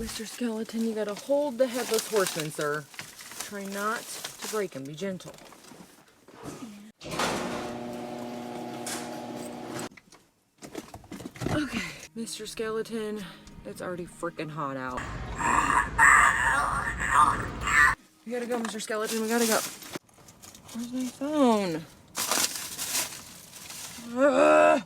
Mr. Skeleton, you gotta hold the headless horseman, sir. Try not to break him. Be gentle. Okay, Mr. Skeleton, it's already freaking hot out. We gotta go, Mr. Skeleton. We gotta go. Where's my phone? Ugh.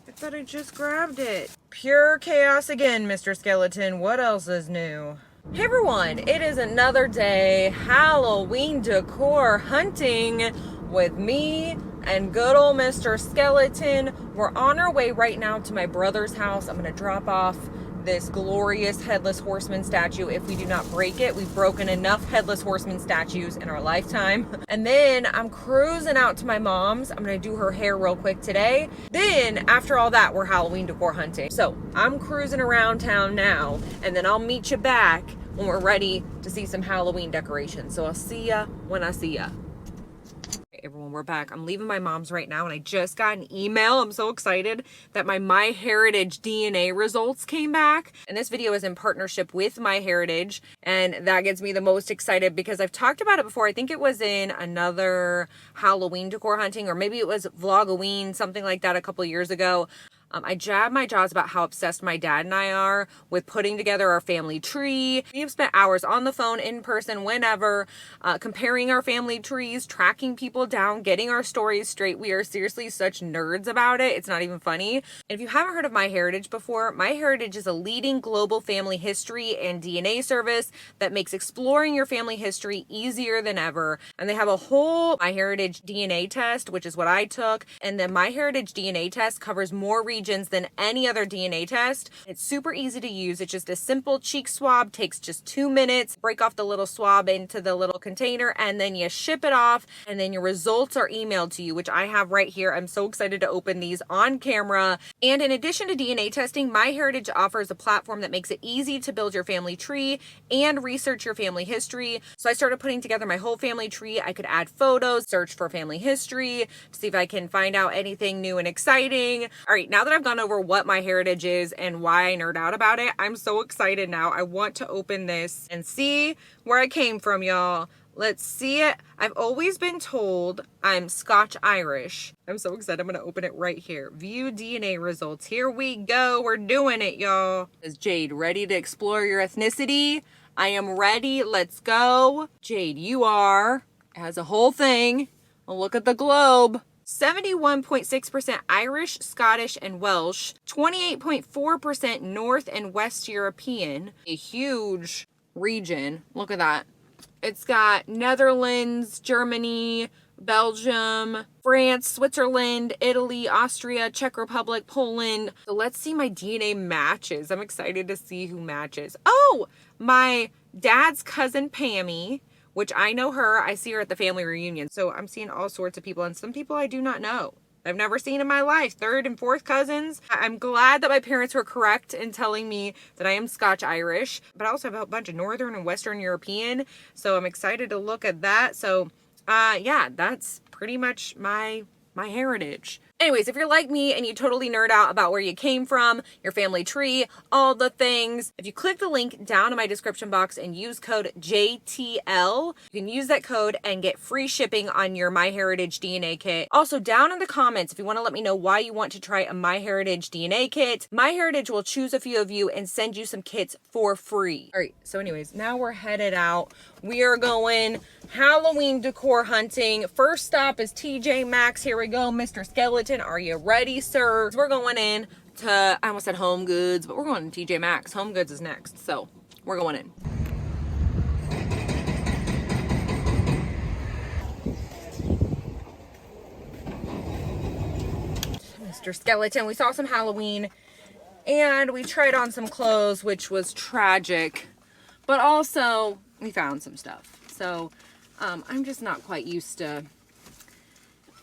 I thought I just grabbed it. Pure chaos again, Mr. Skeleton. What else is new? Hey everyone, it is another day Halloween decor hunting with me and good old Mr. Skeleton. We're on our way right now to my brother's house. I'm gonna drop off this glorious headless horseman statue. If we do not break it, we've broken enough headless horseman statues in our lifetime. And then I'm cruising out to my mom's. I'm gonna do her hair real quick today. Then after all that, we're Halloween decor hunting. So I'm cruising around town now, and then I'll meet you back when we're ready to see some Halloween decorations. So I'll see ya when I see ya. Everyone, we're back. I'm leaving my mom's right now, and I just got an email. I'm so excited that my Myheritage DNA results came back. And this video is in partnership with Myheritage, and that gets me the most excited because I've talked about it before. I think it was in another Halloween decor hunting, or maybe it was Vlogoween, something like that a couple years ago. I jabbed my jaws about how obsessed my dad and I are with putting together our family tree. We have spent hours on the phone, in person, whenever, comparing our family trees, tracking people down, getting our stories straight. We are seriously such nerds about it. It's not even funny. And if you haven't heard of Myheritage before, Myheritage is a leading global family history and DNA service that makes exploring your family history easier than ever. And they have a whole Myheritage DNA test, which is what I took. And the Myheritage DNA test covers more regions than any other DNA test. It's super easy to use. It's just a simple cheek swab, takes just 2 minutes. Break off the little swab into the little container, and then you ship it off, and then your results are emailed to you, which I have right here. I'm so excited to open these on camera. And in addition to DNA testing, Myheritage offers a platform that makes it easy to build your family tree and research your family history. So I started putting together my whole family tree. I could add photos, search for family history, to see if I can find out anything new and exciting. All right, now that I've gone over what Myheritage is and why I nerd out about it, I'm so excited now. I want to open this and see where I came from, y'all. Let's see it. I've always been told I'm Scotch Irish. I'm so excited. I'm going to open it right here. View DNA results. Here we go. We're doing it, y'all. Is Jade ready to explore your ethnicity? I am ready. Let's go. Jade, you are. It has a whole thing. Well, look at the globe. 71.6% Irish, Scottish, and Welsh, 28.4% North and West European, a huge region. Look at that. It's got Netherlands, Germany, Belgium, France, Switzerland, Italy, Austria, Czech Republic, Poland. So let's see my DNA matches. I'm excited to see who matches. Oh, my dad's cousin Pammy, which I know her. I see her at the family reunion. So I'm seeing all sorts of people, and some people I do not know. I've never seen in my life. Third and fourth cousins. I'm glad that my parents were correct in telling me that I am Scotch Irish, but I also have a bunch of Northern and Western European. So I'm excited to look at that. So yeah, that's pretty much my heritage. Anyways, if you're like me and you totally nerd out about where you came from, your family tree, all the things, if you click the link down in my description box and use code JTL, you can use that code and get free shipping on your Myheritage DNA kit. Also, down in the comments, if you want to let me know why you want to try a Myheritage DNA kit, Myheritage will choose a few of you and send you some kits for free. All right, so anyways, now we're headed out. We are going Halloween decor hunting. First stop is TJ Maxx. Here we go, Mr. Skeleton. Are you ready, sir? We're going in to, I almost said HomeGoods, but we're going to TJ Maxx. HomeGoods is next, so we're going in. Mr. Skeleton, we saw some Halloween and we tried on some clothes, which was tragic, but also we found some stuff. So I'm just not quite used to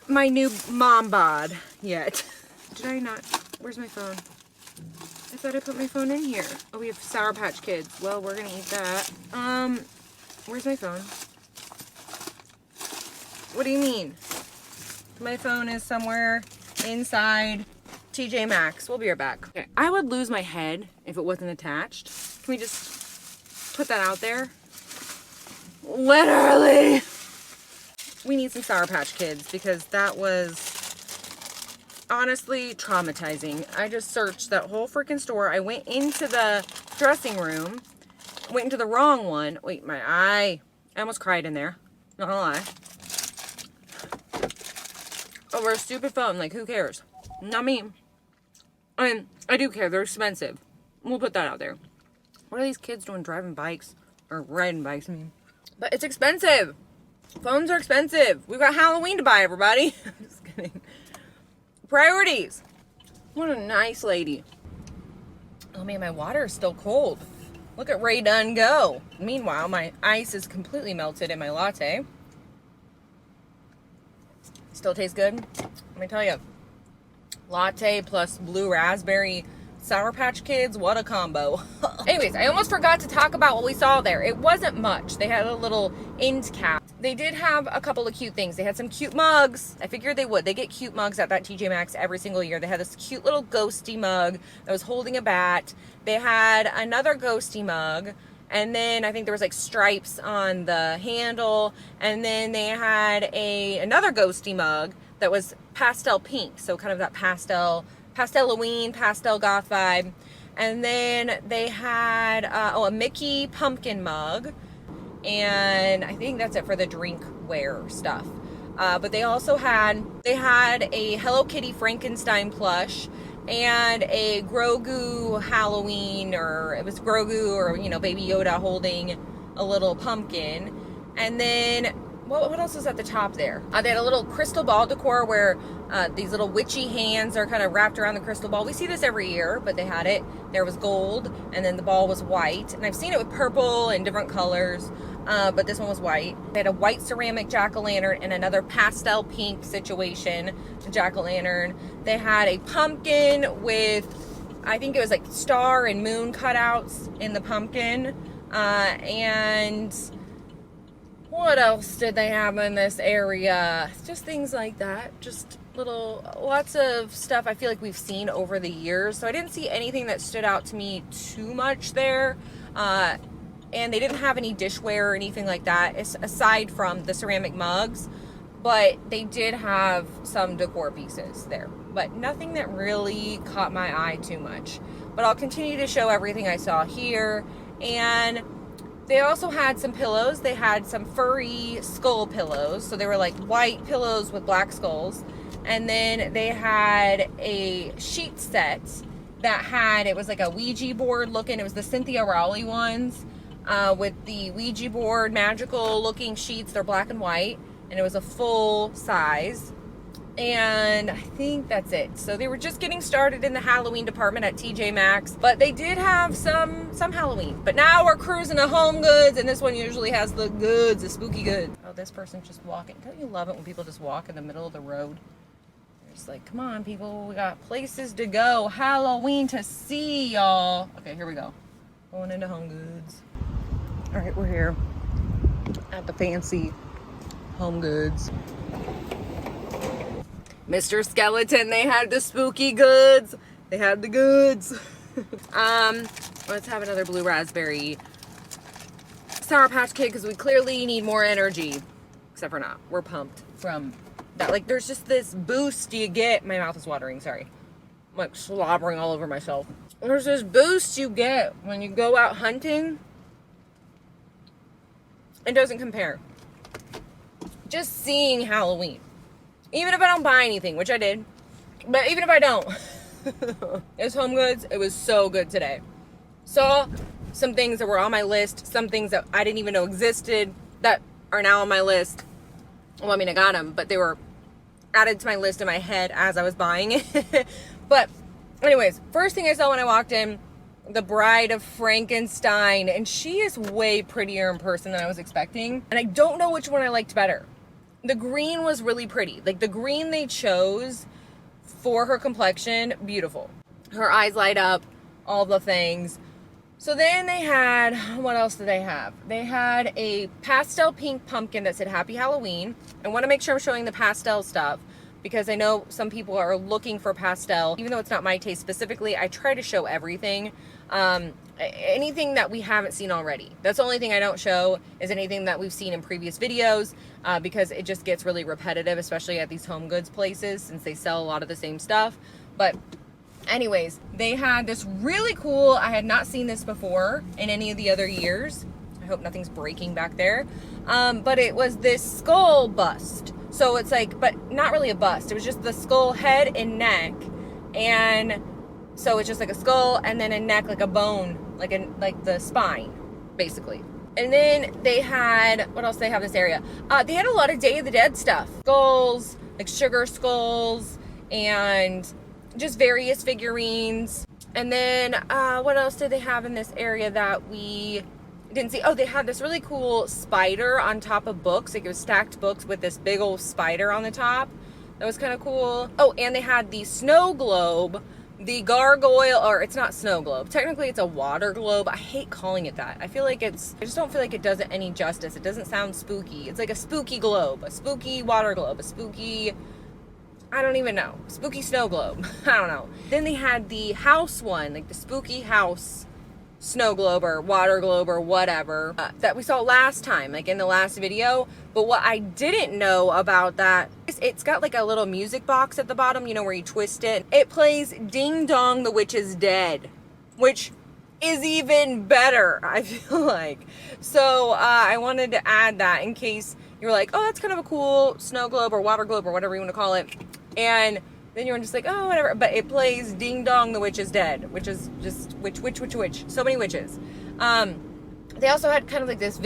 my new mom bod yet. Did I not? Where's my phone? I thought I put my phone in here. Oh, we have Sour Patch Kids. Well, we're gonna eat that. Where's my phone? What do you mean? My phone is somewhere inside TJ Maxx. We'll be right back. Okay, I would lose my head if it wasn't attached. Can we just put that out there? Literally. We need some Sour Patch Kids because that was honestly traumatizing. I just searched that whole freaking store. I went into the dressing room, went into the wrong one. Wait, my eye. I almost cried in there. Not gonna lie. Over a stupid phone. Like, who cares? Not me. I mean, I do care. They're expensive. We'll put that out there. What are these kids doing driving bikes? Or riding bikes, I mean. But it's expensive. Phones are expensive. We've got Halloween to buy, everybody. Just kidding. Priorities. What a nice lady. Oh man, my water is still cold. Look at Ray Dunn go. Meanwhile, my ice is completely melted in my latte. Still tastes good. Let me tell you. Latte plus blue raspberry Sour Patch Kids, what a combo. Anyways, I almost forgot to talk about what we saw there. It wasn't much. They had a little end cap. They did have a couple of cute things. They had some cute mugs. I figured they would. They get cute mugs at that TJ Maxx every single year. They had this cute little ghosty mug that was holding a bat. They had another ghosty mug. And then I think there was like stripes on the handle. And then they had another ghosty mug that was pastel pink. So kind of that pastel Halloween, pastel goth vibe. And then they had a Mickey pumpkin mug. And I think that's it for the drinkware stuff. But they also had a Hello Kitty Frankenstein plush and a Grogu Halloween, or it was Grogu or, you know, Baby Yoda holding a little pumpkin. And then what else was at the top there? They had a little crystal ball decor where these little witchy hands are kind of wrapped around the crystal ball. We see this every year, but they had it. There was gold, and then the ball was white. And I've seen it with purple and different colors, but this one was white. They had a white ceramic jack-o'-lantern and another pastel pink situation jack-o'-lantern. They had a pumpkin with, I think it was like star and moon cutouts in the pumpkin. And what else did they have in this area? Just things like that. Just lots of stuff I feel like we've seen over the years. So I didn't see anything that stood out to me too much there. And they didn't have any dishware or anything like that, aside from the ceramic mugs. But they did have some decor pieces there. But nothing that really caught my eye too much. But I'll continue to show everything I saw here. And they also had some pillows. They had some furry skull pillows. So they were like white pillows with black skulls. And then they had a sheet set that had, it was like a Ouija board looking. It was the Cynthia Rowley ones with the Ouija board magical looking sheets. They're black and white. And it was a full size. And I think that's it. So they were just getting started in the Halloween department at TJ Maxx, but they did have some Halloween. But now we're cruising to HomeGoods, and this one usually has the goods, the spooky goods. Oh, this person's just walking. Don't you love it when people just walk in the middle of the road? They're just like, come on, people, we got places to go. Halloween to see, y'all. Okay, here we go. Going into HomeGoods. All right, we're here at the fancy HomeGoods. Mr. Skeleton, they had the spooky goods. They had the goods. Let's have another blue raspberry Sour Patch Kid because we clearly need more energy. Except for not. We're pumped from that. Like, there's just this boost you get. My mouth is watering, sorry. I'm like slobbering all over myself. There's this boost you get when you go out hunting. It doesn't compare. Just seeing Halloween. Even if I don't buy anything, which I did. But even if I don't. It's HomeGoods. It was so good today. Saw some things that were on my list. Some things that I didn't even know existed that are now on my list. Well, I mean, I got them. But they were added to my list in my head as I was buying it. But anyways, first thing I saw when I walked in, the Bride of Frankenstein. And she is way prettier in person than I was expecting. And I don't know which one I liked better. The green was really pretty. Like, the green they chose for her complexion, beautiful. Her eyes light up, all the things. So then they had, what else did they have? They had a pastel pink pumpkin that said Happy Halloween. I want to make sure I'm showing the pastel stuff. because I know some people are looking for pastel. Even though it's not my taste specifically, I try to show everything. Anything that we haven't seen already. That's the only thing I don't show, is anything that we've seen in previous videos, because it just gets really repetitive, especially at these home goods places, since they sell a lot of the same stuff. But anyways, they had this really cool, I had not seen this before in any of the other years. I hope nothing's breaking back there. But it was this skull bust. So it's like, but not really a bust. It was just the skull head and neck. And so it's just like a skull and then a neck, like a bone, like the spine, basically. And then they had, what else they have in this area? They had a lot of Day of the Dead stuff. Skulls, like sugar skulls, and just various figurines. And then what else did they have in this area that we didn't see? Oh, they had this really cool spider on top of books. Like it was stacked books with this big old spider on the top. That was kind of cool. Oh, and they had the snow globe, the gargoyle, or it's not snow globe. Technically it's a water globe. I hate calling it that. I just don't feel like it does it any justice. It doesn't sound spooky. It's like a spooky globe, a spooky water globe, a spooky, I don't even know, spooky snow globe. I don't know. Then they had the house one, like the spooky house snow globe or water globe or whatever, that we saw last time, like in the last video. But what I didn't know about that is it's got like a little music box at the bottom, you know, where you twist it. It plays Ding Dong, the Witch is Dead, which is even better, I feel like. So I wanted to add that in case you were like, oh, that's kind of a cool snow globe or water globe or whatever you want to call it. And then you're just like, oh, whatever. But it plays Ding Dong, the Witch is Dead, which is just witch. So many witches. They also had kind of like this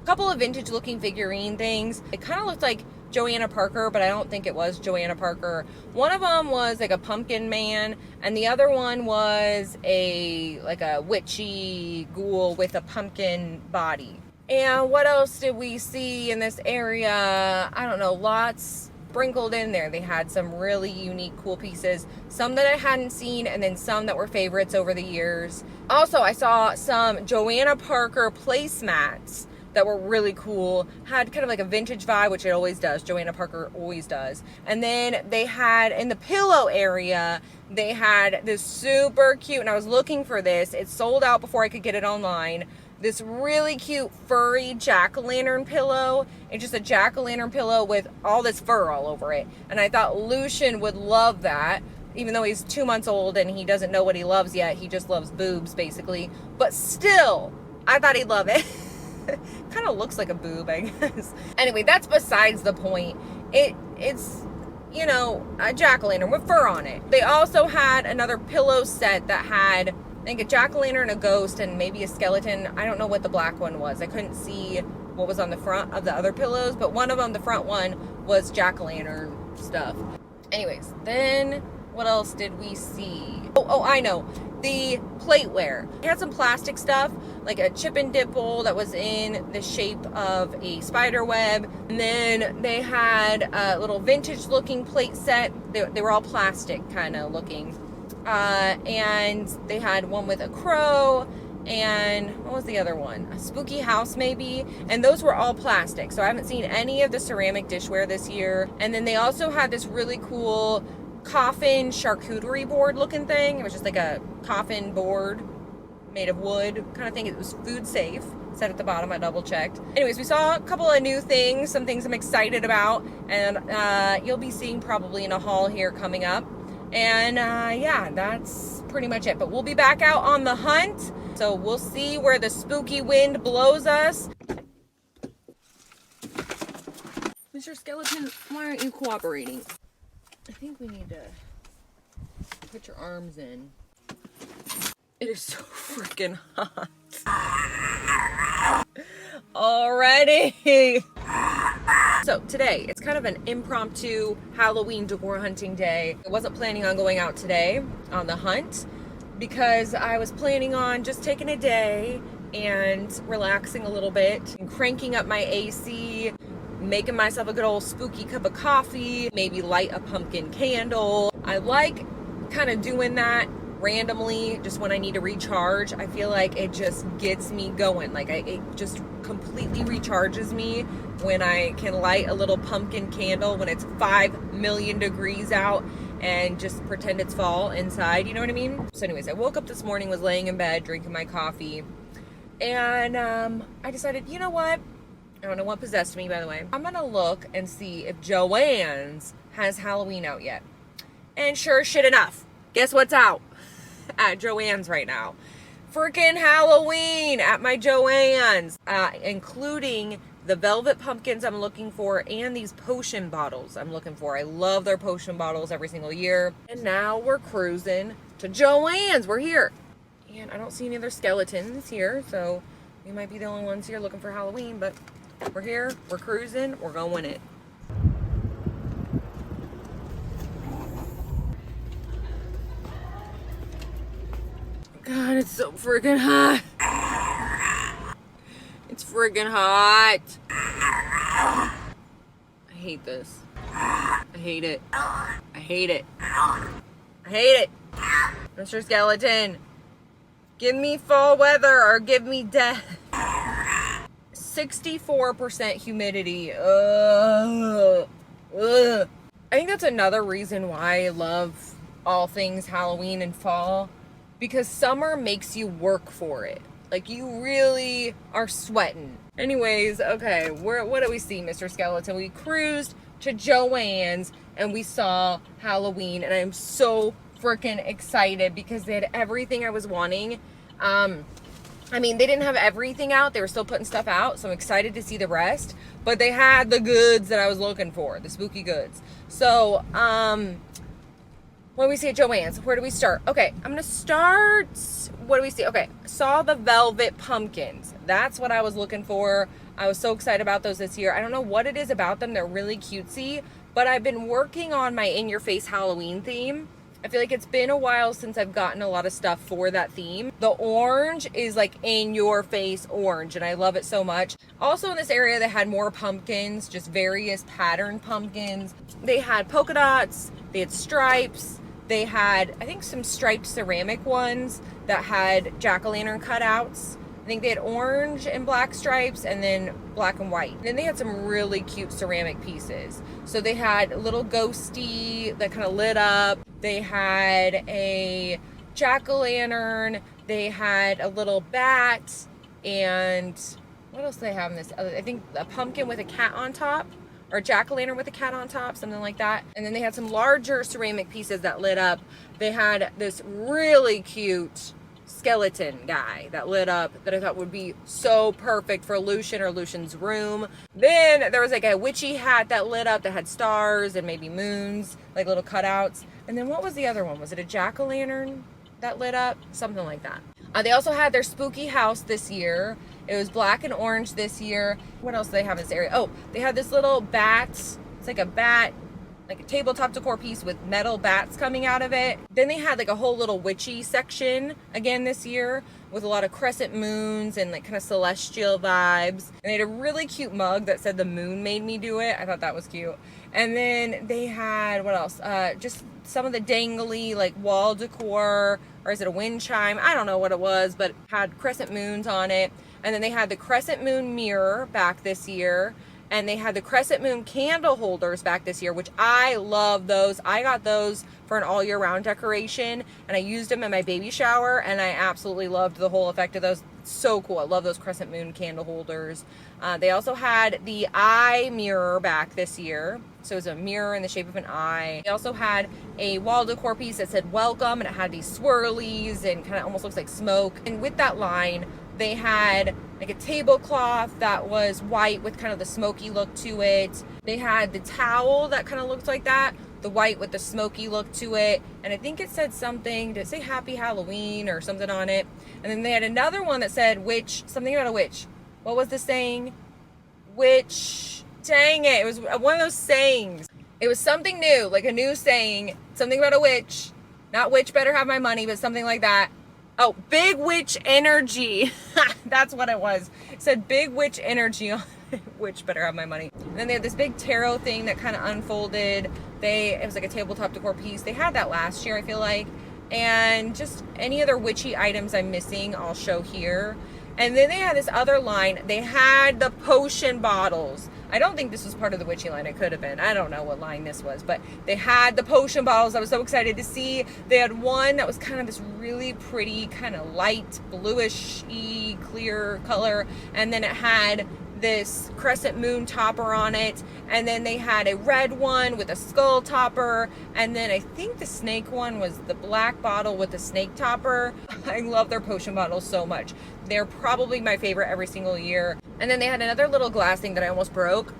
couple of vintage looking figurine things. It kind of looked like Joanna Parker, but I don't think it was Joanna Parker. One of them was like a pumpkin man, and the other one was like a witchy ghoul with a pumpkin body. And what else did we see in this area? I don't know, lots sprinkled in there. They had some really unique, cool pieces, some that I hadn't seen, and then some that were favorites over the years. Also, I saw some Joanna Parker placemats that were really cool. Had kind of like a vintage vibe, which it always does. Joanna Parker always does. And then they had, in the pillow area, they had this super cute, and I was looking for this. It sold out before I could get it online. This really cute furry jack-o'-lantern pillow. It's just a jack-o'-lantern pillow with all this fur all over it. And I thought Lucian would love that, even though he's 2 months old and he doesn't know what he loves yet. He just loves boobs, basically. But still, I thought he'd love it. Kind of looks like a boob, I guess. Anyway, that's besides the point. It's, you know, a jack-o'-lantern with fur on it. They also had another pillow set that had, I think, a jack-o'-lantern, a ghost, and maybe a skeleton. I don't know what the black one was. I couldn't see what was on the front of the other pillows, but one of them, the front one, was jack-o'-lantern stuff. Anyways, then what else did we see? Oh, I know. The plateware. They had some plastic stuff, like a chip and dip bowl that was in the shape of a spider web. And then they had a little vintage looking plate set. They were all plastic kind of looking. And they had one with a crow, and what was the other one? A spooky house, maybe. And those were all plastic, so I haven't seen any of the ceramic dishware this year. And then they also had this really cool coffin charcuterie board looking thing. It was just like a coffin board made of wood kind of thing. It was food safe. It said at the bottom, I double checked. Anyways, we saw a couple of new things, some things I'm excited about, and you'll be seeing probably in a haul here coming up. And yeah, that's pretty much it. But we'll be back out on the hunt, so we'll see where the spooky wind blows us. Mr. Skeleton, why aren't you cooperating? I think we need to put your arms in. It is so freaking hot. Already. So today, it's kind of an impromptu Halloween decor hunting day. I wasn't planning on going out today on the hunt because I was planning on just taking a day and relaxing a little bit and cranking up my AC, making myself a good old spooky cup of coffee, maybe light a pumpkin candle. I like kind of doing that randomly, just when I need to recharge. I feel like it just gets me going. Like it just completely recharges me when I can light a little pumpkin candle when it's 5 million degrees out and just pretend it's fall inside, you know what I mean? So anyways, I woke up this morning, was laying in bed, drinking my coffee, and I decided, you know what? I don't know what possessed me, by the way. I'm gonna look and see if Joann's has Halloween out yet. And sure shit enough, guess what's out at Joann's right now? Freaking Halloween at my Joann's, including the velvet pumpkins I'm looking for and these potion bottles I'm looking for. I love their potion bottles every single year. And now we're cruising to Joann's. We're here. And I don't see any other skeletons here, so we might be the only ones here looking for Halloween, but we're here, we're cruising, we're going it. God, it's so freaking hot. It's freaking hot. I hate this. I hate it. I hate it. I hate it. Mr. Skeleton, give me fall weather or give me death. 64% humidity. Ugh. Ugh. I think that's another reason why I love all things Halloween and fall, because summer makes you work for it. Like, you really are sweating. Anyways, okay, what do we see, Mr. Skeleton? We cruised to Joann's and we saw Halloween, and I'm so freaking excited because they had everything I was wanting. I mean, they didn't have everything out. They were still putting stuff out, so I'm excited to see the rest. But they had the goods that I was looking for, the spooky goods. So, what do we see at Joann's? Where do we start? Okay, I'm going to start... What do we see? Okay, saw the velvet pumpkins. That's what I was looking for. I was so excited about those this year. I don't know what it is about them. They're really cutesy. But I've been working on my in-your-face Halloween theme. I feel like it's been a while since I've gotten a lot of stuff for that theme. The orange is like in-your-face orange, and I love it so much. Also in this area, they had more pumpkins, just various pattern pumpkins. They had polka dots, they had stripes, they had, I think, some striped ceramic ones that had jack-o'-lantern cutouts. I think they had orange and black stripes and then black and white. And then they had some really cute ceramic pieces. So they had a little ghosty that kind of lit up. They had a jack-o'-lantern. They had a little bat. And what else do they have in this? I think a pumpkin with a cat on top, or a jack-o'-lantern with a cat on top, something like that. And then they had some larger ceramic pieces that lit up. They had this really cute skeleton guy that lit up that I thought would be so perfect for Lucian or Lucian's room. Then there was like a witchy hat that lit up that had stars and maybe moons, like little cutouts. And then what was the other one? Was it a jack-o'-lantern that lit up? Something like that. They also had their spooky house this year. It was black and orange this year. What else do they have in this area? Oh, they had this little bat. It's like a bat, like a tabletop decor piece with metal bats coming out of it. Then they had like a whole little witchy section again this year with a lot of crescent moons and like kind of celestial vibes. And they had a really cute mug that said the moon made me do it. I thought that was cute. And then they had, what else? Just some of the dangly like wall decor, or is it a wind chime? I don't know what it was, but it had crescent moons on it. And then they had the crescent moon mirror back this year. And they had the crescent moon candle holders back this year, which I love those. I got those for an all year round decoration, and I used them in my baby shower, and I absolutely loved the whole effect of those. So cool. I love those crescent moon candle holders. They also had the eye mirror back this year. So it was a mirror in the shape of an eye. They also had a wall decor piece that said welcome, and it had these swirlies and kind of almost looks like smoke. And with that line, they had like a tablecloth that was white with kind of the smoky look to it. They had the towel that kind of looked like that, the white with the smoky look to it. And I think it said something, did it say Happy Halloween or something on it? And then they had another one that said witch, something about a witch. What was the saying? Witch, dang it. It was one of those sayings. It was something new, like a new saying, something about a witch. Not witch better have my money, but something like that. Oh, big witch energy. That's what it was. It said big witch energy on it. Witch better have my money. And then they had this big tarot thing that kind of unfolded. It was like a tabletop decor piece. They had that last year, I feel like. and just any other witchy items I'm missing, I'll show here. And then they had this other line. They had the potion bottles. I don't think this was part of the witchy line. It could have been. I don't know what line this was, but they had the potion bottles. I was so excited to see. They had one that was kind of this really pretty, kind of light bluish-y clear color, and then it had this crescent moon topper on it, and then they had a red one with a skull topper, and then I think the snake one was the black bottle with the snake topper. I love their potion bottles so much. They're probably my favorite every single year. And then they had another little glass thing that I almost broke.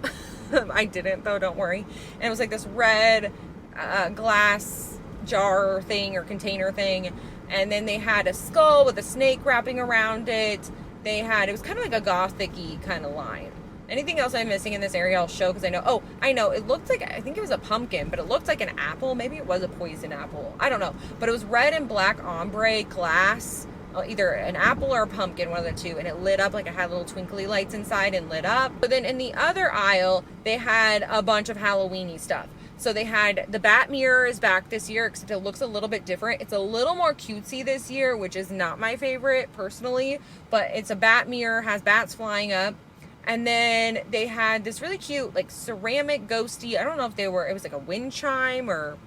I didn't though, don't worry. And it was like this red glass jar thing or container thing, and then they had a skull with a snake wrapping around it. It was kind of like a gothic-y kind of line. Anything else I'm missing in this area I'll show, because I know, it looked like, I think it was a pumpkin, but it looked like an apple. Maybe it was a poison apple. I don't know. But it was red and black ombre glass, either an apple or a pumpkin, one of the two, and it lit up like it had little twinkly lights inside and lit up. But then in the other aisle, they had a bunch of Halloween-y stuff. So they had the bat mirror is back this year, except it looks a little bit different. It's a little more cutesy this year, which is not my favorite personally, but it's a bat mirror, has bats flying up. And then they had this really cute, like ceramic ghosty, I don't know if it was like a wind chime or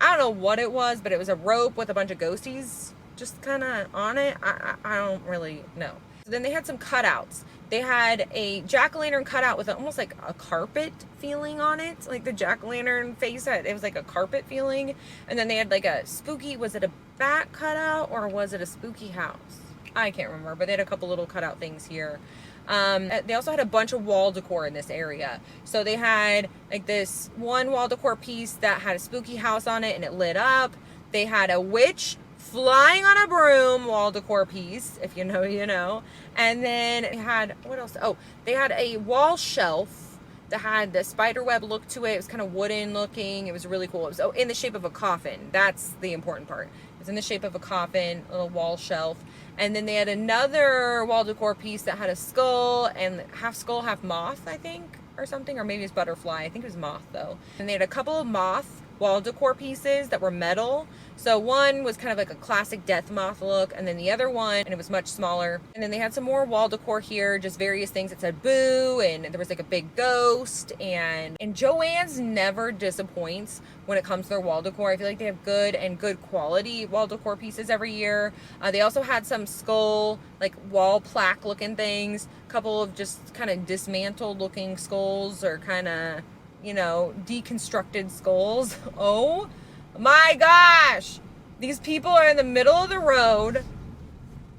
I don't know what it was, but it was a rope with a bunch of ghosties just kind of on it. I don't really know. So then they had some cutouts. They had a jack-o'-lantern cutout with almost like a carpet feeling on it. Like the jack-o'-lantern face, it was like a carpet feeling. And then they had like a spooky, was it a bat cutout or was it a spooky house? I can't remember, but they had a couple little cutout things here. They also had a bunch of wall decor in this area. So they had like this one wall decor piece that had a spooky house on it and it lit up. They had a witch flying on a broom wall decor piece, if you know, you know. And then they had, what else? Oh, they had a wall shelf that had the spiderweb look to it. It was kind of wooden looking. It was really cool. It was in the shape of a coffin. That's the important part. It was in the shape of a coffin, a little wall shelf. And then they had another wall decor piece that had a skull and half skull, half moth, I think, or something. Or maybe it's butterfly. I think it was moth, though. And they had a couple of moth wall decor pieces that were metal. So one was kind of like a classic death moth look, and then the other one, and it was much smaller. And then they had some more wall decor here, just various things. It said boo, and there was like a big ghost, and Joann's never disappoints when it comes to their wall decor. I feel like they have good quality wall decor pieces every year. They also had some skull, like wall plaque looking things, a couple of just kind of dismantled looking skulls, or kind of, you know, deconstructed skulls. Oh my gosh, these people are in the middle of the road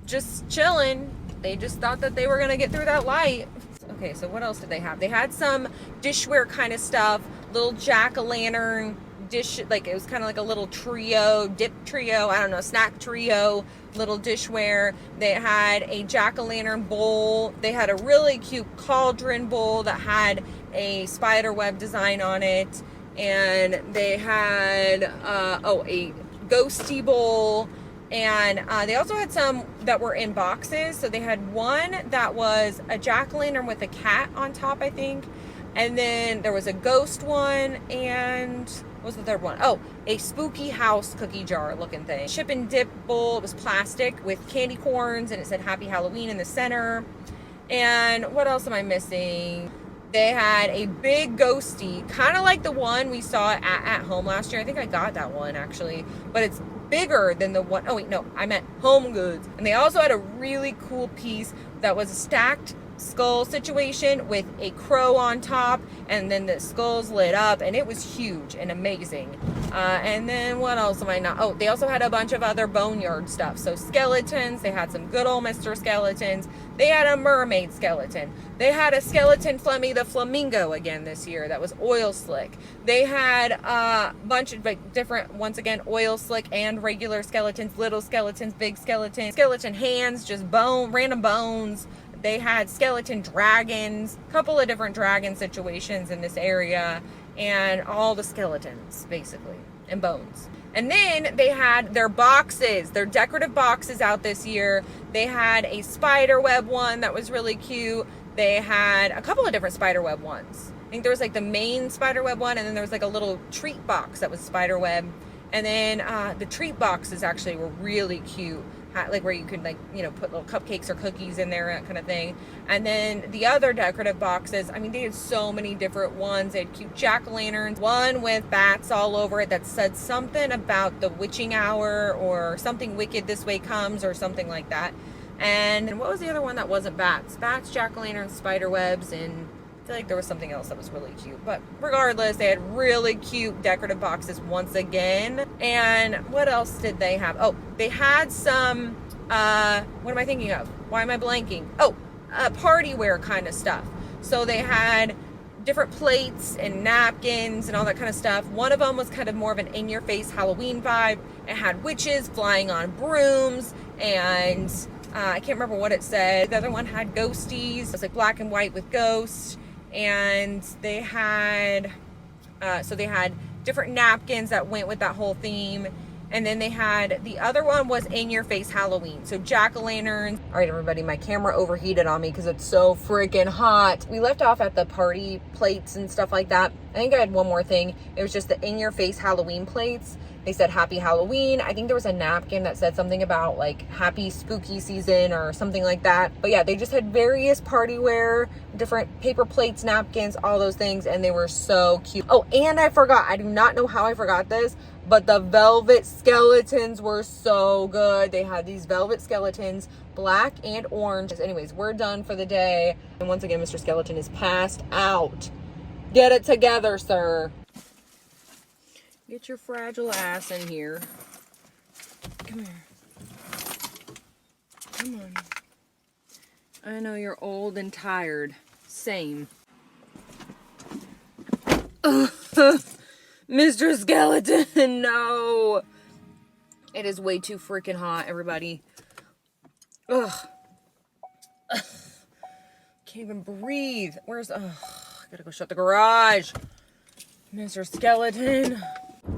just chilling. They just thought that they were gonna get through that light. Okay, so what else did they have? They had some dishware kind of stuff, little jack-o'-lantern dish, like it was kind of like a little trio, dip trio, I don't know, snack trio, little dishware. They had a jack-o'-lantern bowl. They had a really cute cauldron bowl that had a spider web design on it. And they had a ghosty bowl, and they also had some that were in boxes. So they had one that was a jack-o'-lantern with a cat on top, I think, and then there was a ghost one, and what was the third one? Oh, a spooky house cookie jar looking thing. Chip and dip bowl. It was plastic with candy corns, and it said Happy Halloween in the center. And what else am I missing? They had a big ghosty, kind of like the one we saw at home last year. I think I got that one, actually. But it's bigger than the one. Oh, wait, no. I meant HomeGoods. And they also had a really cool piece that was a stacked skull situation with a crow on top. And then the skulls lit up. And it was huge and amazing. And then what else am I not? Oh, they also had a bunch of other boneyard stuff. So skeletons. They had some good old Mr. Skeletons. They had a mermaid skeleton. They had a skeleton Flemmy the Flamingo again this year. That was oil slick. They had a bunch of like different, once again, oil slick and regular skeletons, little skeletons, big skeletons, skeleton hands, just random bones. They had skeleton dragons, a couple of different dragon situations in this area, and all the skeletons, basically, and bones. And then they had their boxes, their decorative boxes out this year. They had a spider web one that was really cute. They had a couple of different spider web ones. I think there was like the main spider web one, and then there was like a little treat box that was spider web. And then the treat boxes actually were really cute, like where you could, like, you know, put little cupcakes or cookies in there, that kind of thing. And then the other decorative boxes, I mean, they had so many different ones. They had cute jack-o'-lanterns, one with bats all over it that said something about the witching hour or something wicked this way comes or something like that. And what was the other one that wasn't bats? Bats, jack-o'-lanterns, spider webs, and I feel like there was something else that was really cute. But regardless, they had really cute decorative boxes once again. And what else did they have? Oh, they had some, what am I thinking of? Why am I blanking? Oh, party wear kind of stuff. So they had different plates and napkins and all that kind of stuff. One of them was kind of more of an in-your-face Halloween vibe. It had witches flying on brooms, and I can't remember what it said. The other one had ghosties. It was like black and white with ghosts. And they had, so they had different napkins that went with that whole theme. And then they had, the other one was in your face Halloween. So jack-o'-lanterns. All right, everybody, my camera overheated on me because it's so freaking hot. We left off at the party plates and stuff like that. I think I had one more thing. It was just the in your face Halloween plates. They said happy Halloween. I think there was a napkin that said something about like happy spooky season or something like that. But yeah, they just had various party wear, different paper plates, napkins, all those things. And they were so cute. Oh, and I forgot. I do not know how I forgot this, but the velvet skeletons were so good. They had these velvet skeletons, black and orange. Anyways, we're done for the day. And once again, Mr. Skeleton is passed out. Get it together, sir. Get your fragile ass in here. Come here. Come on. I know you're old and tired. Same. Mr. Skeleton, no. It is way too freaking hot, everybody. Ugh. Can't even breathe. Where's, I gotta go shut the garage. Mr. Skeleton.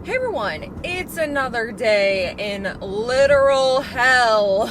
Hey everyone, it's another day in literal hell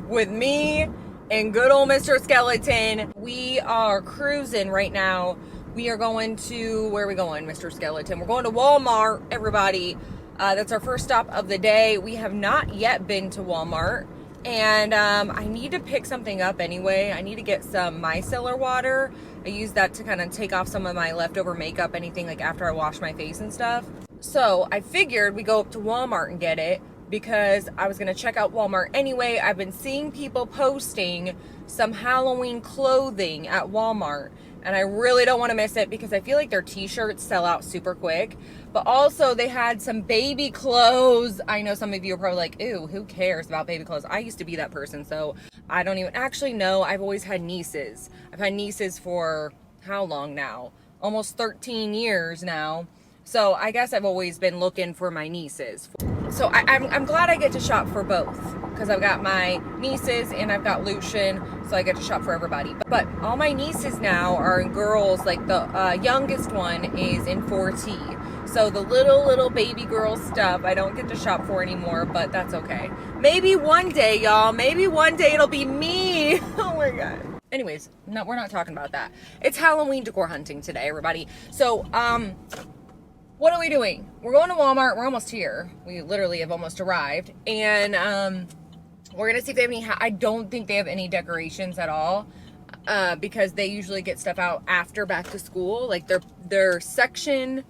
with me and good old Mr. Skeleton. We are cruising right now. We are going to, where are we going, Mr. Skeleton? We're going to Walmart, everybody. That's our first stop of the day. We have not yet been to Walmart. And I need to pick something up anyway. I need to get some micellar water. I use that to kind of take off some of my leftover makeup, anything like after I wash my face and stuff. So I figured we go up to Walmart and get it because I was going to check out Walmart anyway. I've been seeing people posting some Halloween clothing at Walmart. And I really don't want to miss it because I feel like their t-shirts sell out super quick. But also they had some baby clothes. I know some of you are probably like, ew, who cares about baby clothes? I used to be that person, so I don't even actually know. I've always had nieces. I've had nieces for how long now? Almost 13 years now. So I guess I've always been looking for my nieces. So I'm glad I get to shop for both because I've got my nieces and I've got Lucian, so I get to shop for everybody. But all my nieces now are girls. Like the youngest one is in 4T. So the little baby girl stuff I don't get to shop for anymore, but that's okay. Maybe one day, y'all. Maybe one day it'll be me. Oh my God. Anyways, no, we're not talking about that. It's Halloween decor hunting today, everybody. So, what are we doing? We're going to Walmart. We're almost here. We literally have almost arrived. And we're going to see if they have any... I don't think they have any decorations at all. Because they usually get stuff out after back to school. Like their section...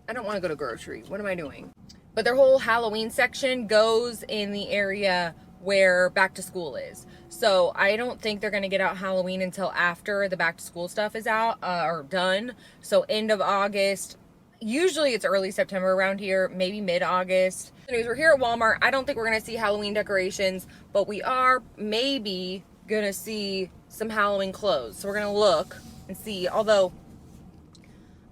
I don't want to go to grocery. What am I doing? But their whole Halloween section goes in the area where back to school is. So I don't think they're going to get out Halloween until after the back to school stuff is out or done. So end of August. Usually it's early September around here, maybe mid-August. Anyways, we're here at Walmart. I don't think we're going to see Halloween decorations, but we are maybe going to see some Halloween clothes. So we're going to look and see, although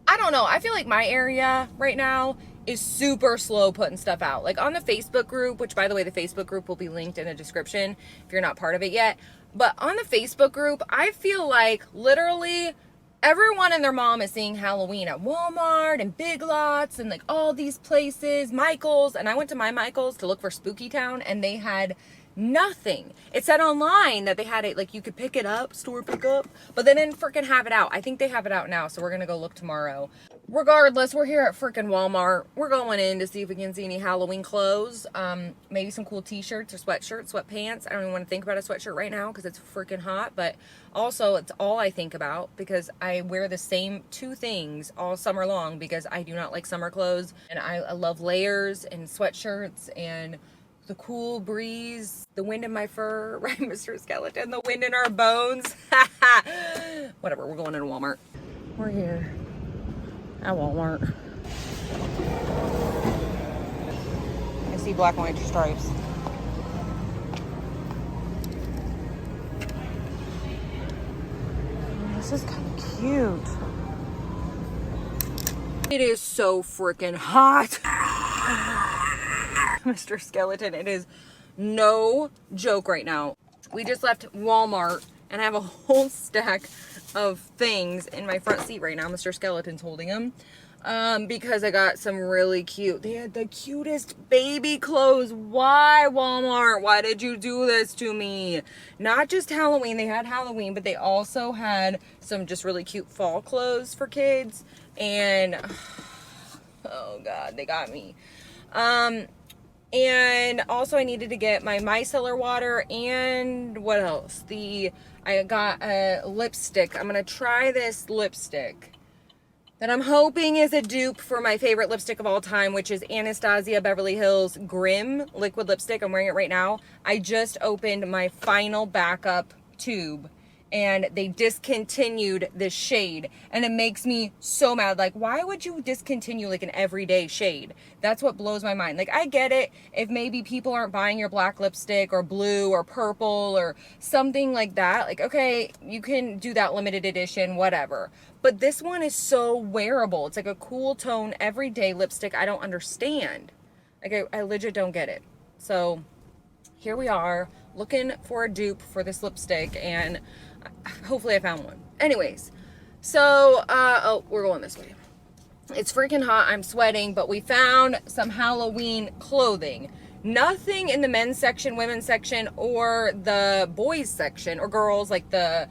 I don't know. I feel like my area right now is super slow putting stuff out. Like on the Facebook group, which by the way, the Facebook group will be linked in the description if you're not part of it yet. But on the Facebook group, I feel like literally everyone and their mom is seeing Halloween at Walmart and Big Lots and like all these places, Michael's. And I went to my Michael's to look for Spooky Town and they had nothing. It said online that they had it, like you could pick it up, store pickup, but they didn't freaking have it out. I think they have it out now, so we're gonna go look tomorrow. Regardless, we're here at freaking Walmart. We're going in to see if we can see any Halloween clothes. Maybe some cool t-shirts or sweatshirts, sweatpants. I don't even want to think about a sweatshirt right now because it's freaking hot. But also, it's all I think about because I wear the same two things all summer long because I do not like summer clothes. And I love layers and sweatshirts and the cool breeze, the wind in my fur, right, Mr. Skeleton? The wind in our bones. Whatever, we're going into Walmart. We're here at Walmart. I see black and white stripes. This is kind of cute. It is so freaking hot. Mr. Skeleton, it is no joke right now. We just left Walmart and I have a whole stack of things in my front seat right now. Mr. Skeleton's holding them because I got some really cute. They had the cutest baby clothes. Why, Walmart? Why did you do this to me? Not just Halloween. They had Halloween, but they also had some just really cute fall clothes for kids. And oh God, they got me. And also I needed to get my micellar water and what else? I got a lipstick. I'm going to try this lipstick that I'm hoping is a dupe for my favorite lipstick of all time, which is Anastasia Beverly Hills Grim liquid lipstick. I'm wearing it right now. I just opened my final backup tube and they discontinued this shade and it makes me so mad. Like, why would you discontinue like an everyday shade? That's what blows my mind. Like, I get it if maybe people aren't buying your black lipstick or blue or purple or something like that. Like, okay, you can do that limited edition, whatever. But this one is so wearable. It's like a cool tone everyday lipstick. I don't understand. Like, I legit don't get it. So here we are looking for a dupe for this lipstick and hopefully I found one. Anyways, so, oh, we're going this way. It's freaking hot. I'm sweating, but we found some Halloween clothing. Nothing in the men's section, women's section, or the boys section, or girls, like the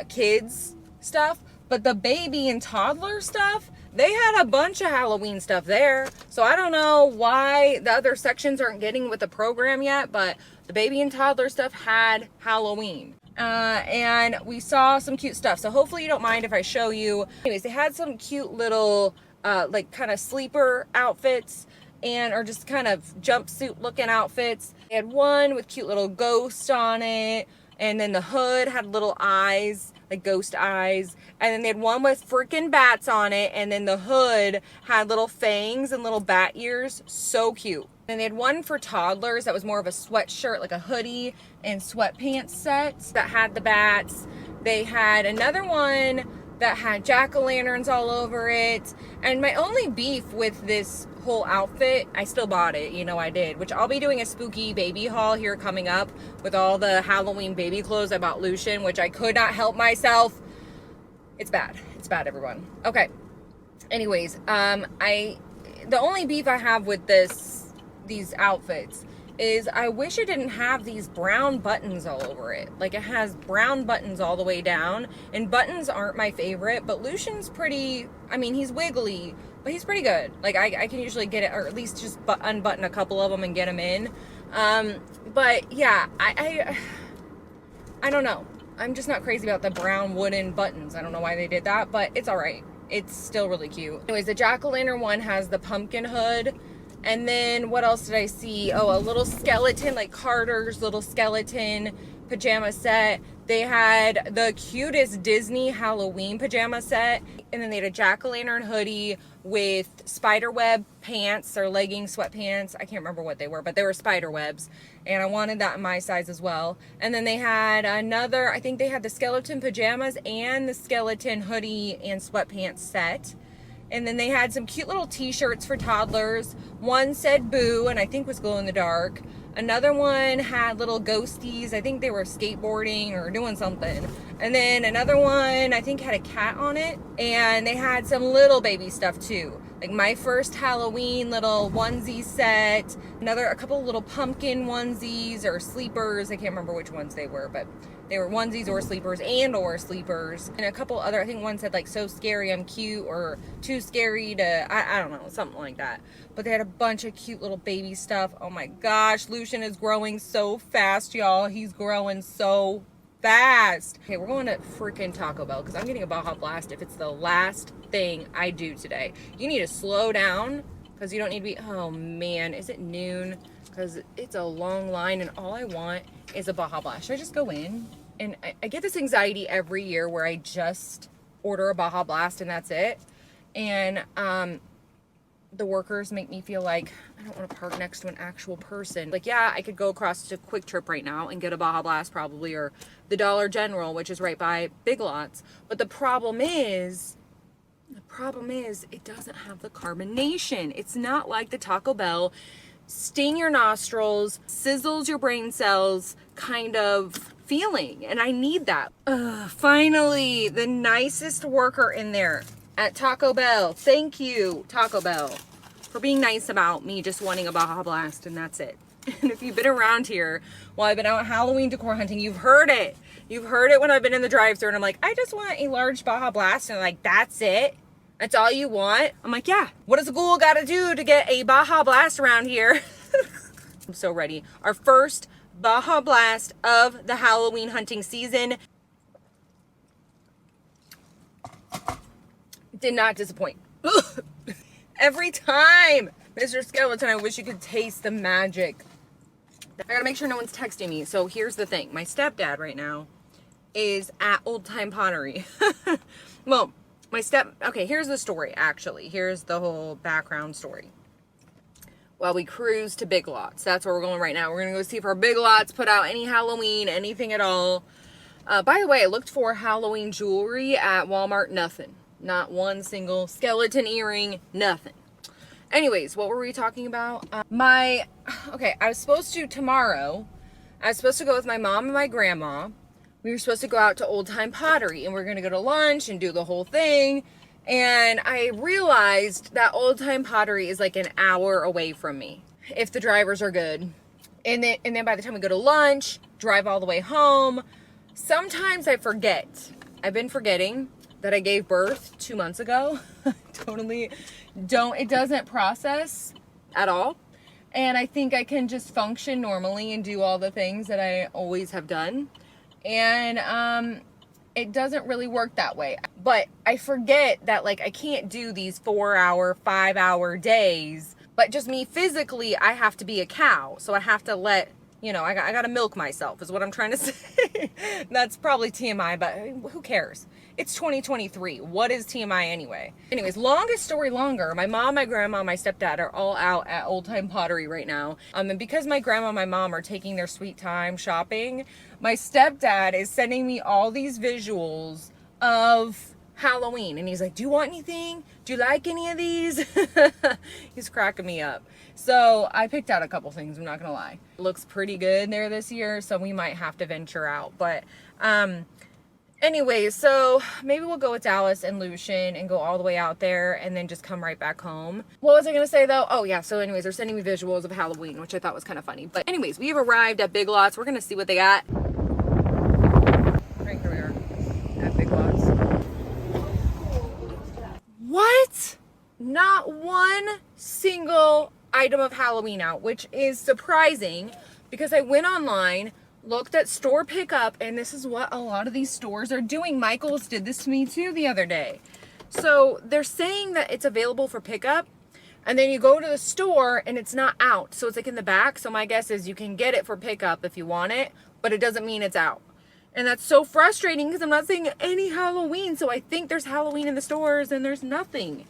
kids stuff. But the baby and toddler stuff, they had a bunch of Halloween stuff there. So I don't know why the other sections aren't getting with the program yet, but the baby and toddler stuff had Halloween. And we saw some cute stuff. So hopefully you don't mind if I show you. Anyways, they had some cute little, like kind of sleeper outfits and or just kind of jumpsuit looking outfits. They had one with cute little ghost on it. And then the hood had little eyes, like ghost eyes. And then they had one with freaking bats on it. And then the hood had little fangs and little bat ears. So cute. And they had one for toddlers that was more of a sweatshirt, like a hoodie and sweatpants set that had the bats. They had another one that had jack-o'-lanterns all over it. And my only beef with this whole outfit, I still bought it, you know I did, which I'll be doing a spooky baby haul here coming up with all the Halloween baby clothes I bought Lucian, which I could not help myself. It's bad. It's bad, everyone. Okay. Anyways, the only beef I have with these outfits is I wish it didn't have these brown buttons all over it. Like, it has brown buttons all the way down, and buttons aren't my favorite, but Lucian's pretty, I mean, he's wiggly, but he's pretty good. Like, I can usually get it, or at least just unbutton a couple of them and get them in. But yeah, I don't know. I'm just not crazy about the brown wooden buttons. I don't know why they did that, but it's all right. It's still really cute. Anyways, the jack-o'-lantern one has the pumpkin hood. And then what else did I see? Oh, a little skeleton, like Carter's little skeleton pajama set. They had the cutest Disney Halloween pajama set. And then they had a jack-o'-lantern hoodie with spiderweb pants or leggings, sweatpants. I can't remember what they were, but they were spider webs. And I wanted that in my size as well. And then they had another, I think they had the skeleton pajamas and the skeleton hoodie and sweatpants set. And then they had some cute little t-shirts for toddlers. One said boo, and I think was glow in the dark. Another one had little ghosties. I think they were skateboarding or doing something. And then another one, I think, had a cat on it. And they had some little baby stuff too. Like my first Halloween little onesie set, a couple of little pumpkin onesies or sleepers. I can't remember which ones they were, but they were onesies or sleepers or sleepers. And a couple other, I think one said like so scary I'm cute or too scary to, I don't know, something like that. But they had a bunch of cute little baby stuff. Oh my gosh, Lucian is growing so fast, y'all. He's growing so fast. Okay, we're going to freaking Taco Bell because I'm getting a Baja Blast if it's the last thing I do today. You need to slow down because you don't need to be, oh man, is it noon? Because it's a long line and all I want is a Baja Blast. Should I just go in? And I get this anxiety every year where I just order a Baja Blast and that's it. And the workers make me feel like I don't want to park next to an actual person. Like, yeah, I could go across to Quick Trip right now and get a Baja Blast probably, or the Dollar General, which is right by Big Lots. But the problem is it doesn't have the carbonation. It's not like the Taco Bell sting your nostrils, sizzles your brain cells kind of feeling. And I need that. Finally, the nicest worker in there at Taco Bell. Thank you, Taco Bell, for being nice about me just wanting a Baja Blast, and that's it. And if you've been around here while I've been out Halloween decor hunting, you've heard it. You've heard it when I've been in the drive-thru and I'm like, I just want a large Baja Blast, and like, that's it? That's all you want? I'm like, yeah. What does a ghoul gotta do to get a Baja Blast around here? I'm so ready. Our first Baja Blast of the Halloween hunting season. Did not disappoint. Every time, Mr. Skeleton, I wish you could taste the magic. I gotta make sure no one's texting me. So here's the thing. My stepdad right now is at Old Time Pottery. Well, okay, here's the story, actually. Here's the whole background story. Well, we cruise to Big Lots. That's where we're going right now. We're gonna go see if our Big Lots put out any Halloween, anything at all. By the way, I looked for Halloween jewelry at Walmart. Nothing. Not one single skeleton earring. Nothing. Anyways, what were we talking about? Okay, I was supposed to tomorrow. I was supposed to go with my mom and my grandma. We were supposed to go out to Old Time Pottery and we're going to go to lunch and do the whole thing. And I realized that Old Time Pottery is like an hour away from me if the drivers are good. And then by the time we go to lunch, drive all the way home, sometimes I forget. I've been forgetting that I gave birth 2 months ago. It doesn't process at all. And I think I can just function normally and do all the things that I always have done. And it doesn't really work that way. But I forget that, like, I can't do these 4-hour, 5-hour days. But just me physically, I have to be a cow. So I have to let, I got to milk myself is what I'm trying to say. That's probably TMI, but who cares? It's 2023. What is TMI anyway? Anyways, longest story longer. My mom, my grandma, my stepdad are all out at Old Time Pottery right now. And because my grandma and my mom are taking their sweet time shopping, my stepdad is sending me all these visuals of Halloween. And he's like, do you want anything? Do you like any of these? He's cracking me up. So I picked out a couple things, I'm not gonna lie. It looks pretty good there this year, so we might have to venture out. But anyways, so maybe we'll go with Dallas and Lucian and go all the way out there and then just come right back home. What was I gonna say though? Oh yeah, so anyways, they're sending me visuals of Halloween, which I thought was kind of funny. But anyways, we have arrived at Big Lots. We're gonna see what they got. Right here we are at Big Lots. What? Not one single item of Halloween out, which is surprising because I went online, looked at store pickup, and this is what a lot of these stores are doing. Michael's did this to me too the other day. So they're saying that it's available for pickup, and then you go to the store and it's not out. So it's like in the back. So my guess is you can get it for pickup if you want it, but it doesn't mean it's out. And that's so frustrating because I'm not seeing any Halloween. So I think there's Halloween in the stores and there's nothing.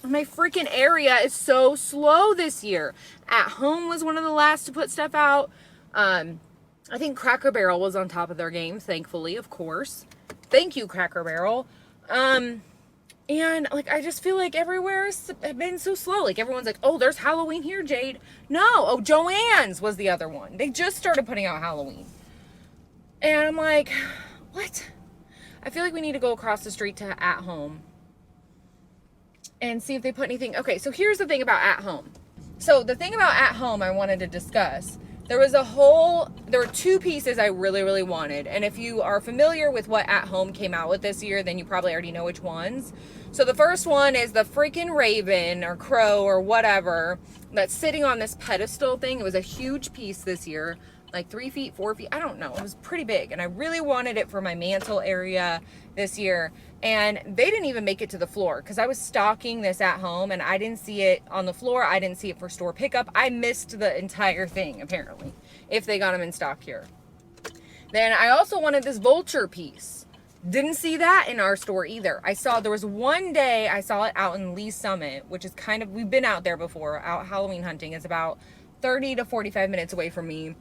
My freaking area is so slow this year. At Home was one of the last to put stuff out. I think Cracker Barrel was on top of their game, thankfully, of course. Thank you, Cracker Barrel. And like, I just feel like everywhere's been so slow. Like, everyone's like, oh, there's Halloween here, Jade. No, oh, Joann's was the other one. They just started putting out Halloween. And I'm like, what? I feel like we need to go across the street to At Home. and see if they put anything. Okay, so here's the thing about at home. So the thing about at home I wanted to discuss, there were two pieces I really, really wanted. And if you are familiar with what at home came out with this year, then you probably already know which ones. So the first one is the freaking raven or crow or whatever that's sitting on this pedestal thing. It was a huge piece this year, like 3 feet, 4 feet, I don't know. It was pretty big, and I really wanted it for my mantle area this year. And they didn't even make it to the floor because I was stocking this at home and I didn't see it on the floor. I didn't see it for store pickup. I missed the entire thing, apparently, if they got them in stock here. Then I also wanted this vulture piece. Didn't see that in our store either. There was one day I saw it out in Lee Summit, which is kind of, we've been out there before, out Halloween hunting. It's about 30 to 45 minutes away from me.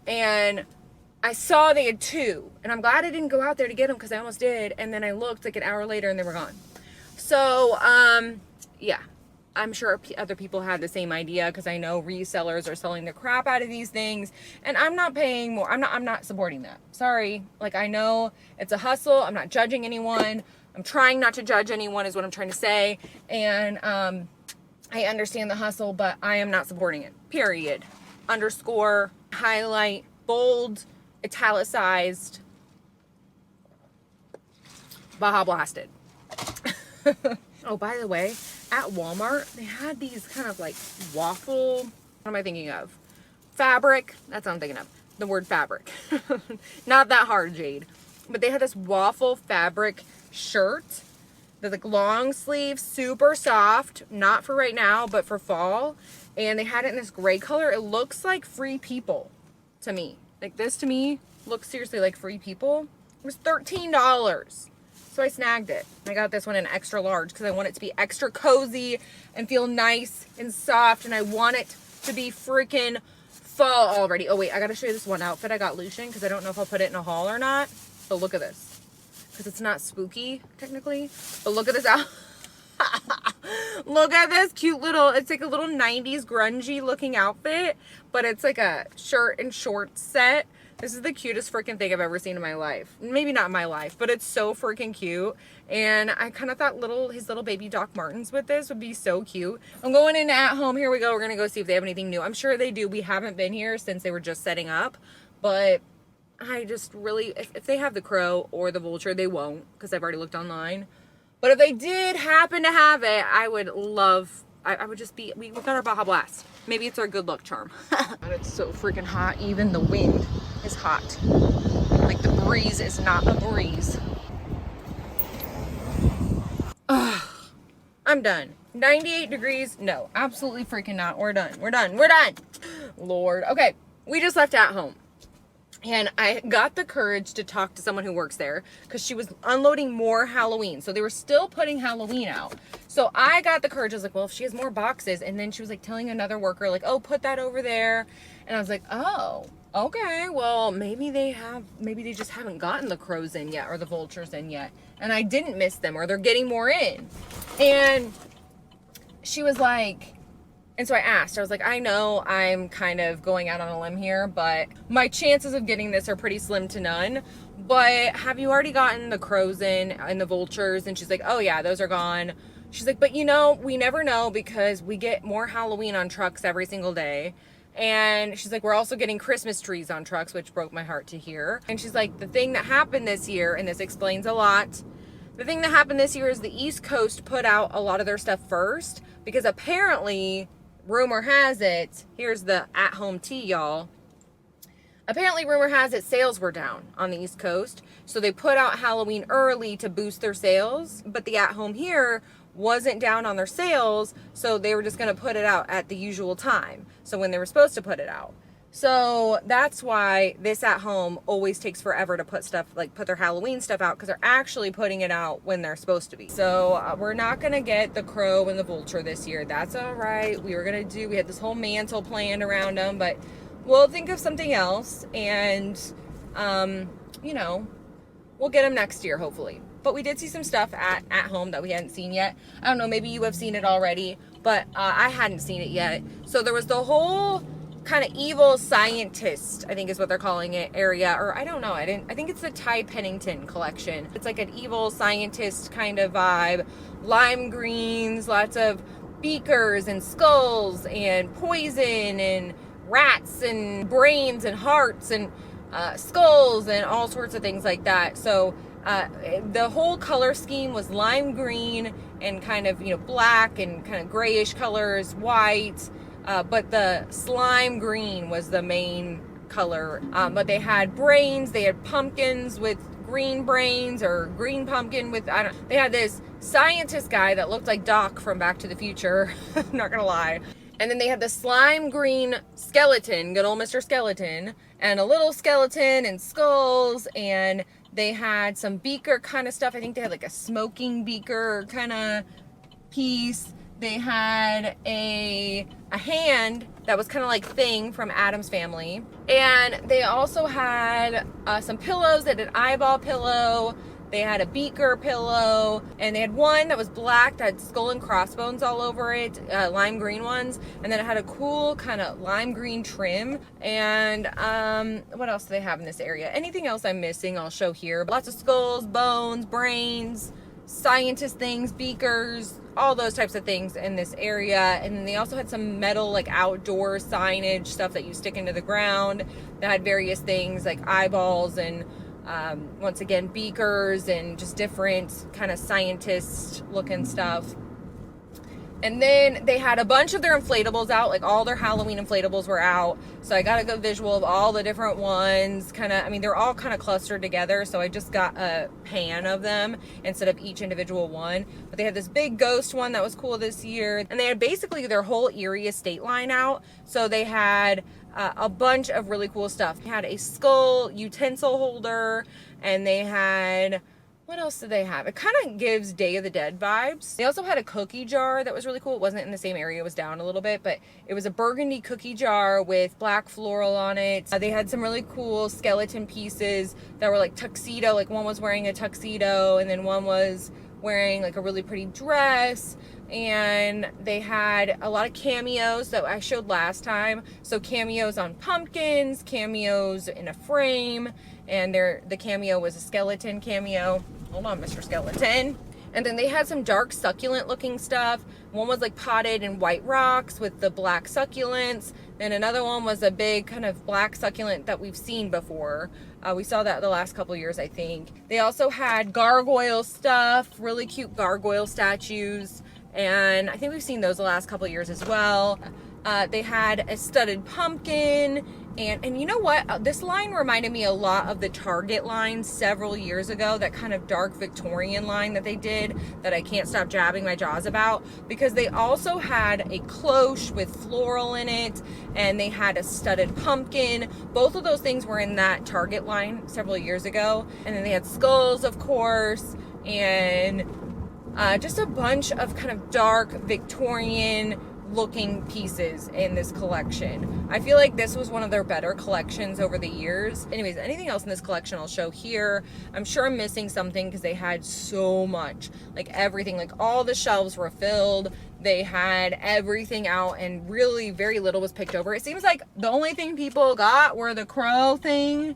And I saw they had two, and I'm glad I didn't go out there to get them because I almost did. And then I looked like an hour later and they were gone. So, yeah, I'm sure other people had the same idea because I know resellers are selling the crap out of these things, and I'm not paying more. I'm not supporting that. Sorry. Like, I know it's a hustle. I'm not judging anyone. I'm trying not to judge anyone is what I'm trying to say. And, I understand the hustle, but I am not supporting it. Period. Underscore, highlight, bold, italicized, Baja Blasted. Oh, by the way, at Walmart, they had these kind of like waffle, what am I thinking of? Fabric, that's what I'm thinking of. The word fabric. Not that hard, Jade. But they had this waffle fabric shirt. They're like long sleeve, super soft, not for right now, but for fall. And they had it in this gray color. It looks like Free People to me. Like, this to me looks seriously like Free People. It was $13. So I snagged it. I got this one in extra large because I want it to be extra cozy and feel nice and soft. And I want it to be freaking fall already. Oh wait, I got to show you this one outfit I got Lucian because I don't know if I'll put it in a haul or not. But look at this. Because it's not spooky technically. But look at this out. Look at this cute little, it's like a little 90s grungy looking outfit, but it's like a shirt and shorts set. This is the cutest freaking thing I've ever seen in my life. Maybe not my life, but it's so freaking cute. And I kind of thought his little baby Doc Martens with this would be so cute. I'm going in at home. Here we go. We're going to go see if they have anything new. I'm sure they do. We haven't been here since they were just setting up, but I just really, if they have the crow or the vulture, they won't because I've already looked online. But if they did happen to have it, I would love, I would just be, we got our Baja Blast. Maybe it's our good luck charm. And it's so freaking hot. Even the wind is hot. Like, the breeze is not a breeze. Ugh, I'm done. 98 degrees. No, absolutely freaking not. We're done. We're done. We're done. Lord. Okay, we just left at home. And I got the courage to talk to someone who works there because she was unloading more Halloween. So they were still putting Halloween out. So I got the courage. I was like, well, if she has more boxes. And then she was like telling another worker, like, oh, put that over there. And I was like, oh, okay. Well, maybe they just haven't gotten the crows in yet or the vultures in yet. And I didn't miss them, or they're getting more in. And she was like, and so I asked, I was like, I know I'm kind of going out on a limb here, but my chances of getting this are pretty slim to none. But have you already gotten the crows in and the vultures? And she's like, oh yeah, those are gone. She's like, but you know, we never know because we get more Halloween on trucks every single day. And she's like, we're also getting Christmas trees on trucks, which broke my heart to hear. And she's like, the thing that happened this year, and this explains a lot, the thing that happened this year is the East Coast put out a lot of their stuff first because apparently, rumor has it, here's the at-home tea, y'all. Apparently, rumor has it, sales were down on the East Coast. So they put out Halloween early to boost their sales. But the at-home here wasn't down on their sales. So they were just going to put it out at the usual time. So when they were supposed to put it out. So that's why this at home always takes forever to put stuff, like put their Halloween stuff out, because they're actually putting it out when they're supposed to be. So we're not going to get the crow and the vulture this year. That's all right. We had this whole mantle planned around them, but we'll think of something else. And, you know, we'll get them next year, hopefully. But we did see some stuff at home that we hadn't seen yet. I don't know, maybe you have seen it already, but I hadn't seen it yet. So there was the whole kind of evil scientist, I think is what they're calling it, area, or I don't know, I think it's the Ty Pennington collection. It's like an evil scientist kind of vibe. Lime greens, lots of beakers and skulls and poison and rats and brains and hearts and skulls and all sorts of things like that. So the whole color scheme was lime green and kind of, you know, black and kind of grayish colors, white, but the slime green was the main color. But they had brains, they had pumpkins with green brains or green pumpkin with, they had this scientist guy that looked like Doc from Back to the Future, I'm not gonna lie. And then they had the slime green skeleton, good old Mr. Skeleton, and a little skeleton and skulls, and they had some beaker kind of stuff. I think they had like a smoking beaker kind of piece. They had a hand that was kind of like Thing from Addams Family. And they also had some pillows. They had an eyeball pillow. They had a beaker pillow, and they had one that was black that had skull and crossbones all over it, lime green ones, and then it had a cool kind of lime green trim. And what else do they have in this area? Anything else I'm missing, I'll show here. Lots of skulls, bones, brains, scientist things, beakers, all those types of things in this area. And then they also had some metal, like outdoor signage stuff that you stick into the ground that had various things like eyeballs and once again beakers and just different kind of scientist looking stuff. And then they had a bunch of their inflatables out, like all their Halloween inflatables were out, so I got a good visual of all the different ones. Kind of, I mean, they're all kind of clustered together, so I just got a pan of them instead of each individual one. But they had this big ghost one that was cool this year, and they had basically their whole Erie estate line out. So they had a bunch of really cool stuff. They had a skull utensil holder, and they had, what else did they have? It kind of gives Day of the Dead vibes. They also had a cookie jar that was really cool. It wasn't in the same area, it was down a little bit, but it was a burgundy cookie jar with black floral on it. They had some really cool skeleton pieces that were like tuxedo, like one was wearing a tuxedo, and then one was wearing like a really pretty dress. And they had a lot of cameos that I showed last time. So cameos on pumpkins, cameos in a frame, and the cameo was a skeleton cameo. Hold on, Mr. Skeleton. And then they had some dark succulent looking stuff. One was like potted in white rocks with the black succulents. Then another one was a big kind of black succulent that we've seen before. We saw that the last couple years, I think. They also had gargoyle stuff, really cute gargoyle statues. And I think we've seen those the last couple of years as well. They had a studded pumpkin, and you know what? This line reminded me a lot of the Target line several years ago, that kind of dark Victorian line that they did that I can't stop jabbing my jaws about, because they also had a cloche with floral in it, and they had a studded pumpkin. Both of those things were in that Target line several years ago. And then they had skulls, of course, and just a bunch of kind of dark Victorian looking pieces in this collection. I feel like this was one of their better collections over the years. Anyways, anything else in this collection I'll show here. I'm sure I'm missing something because they had so much, like everything, like all the shelves were filled. They had everything out, and really very little was picked over. It seems like the only thing people got were the crow things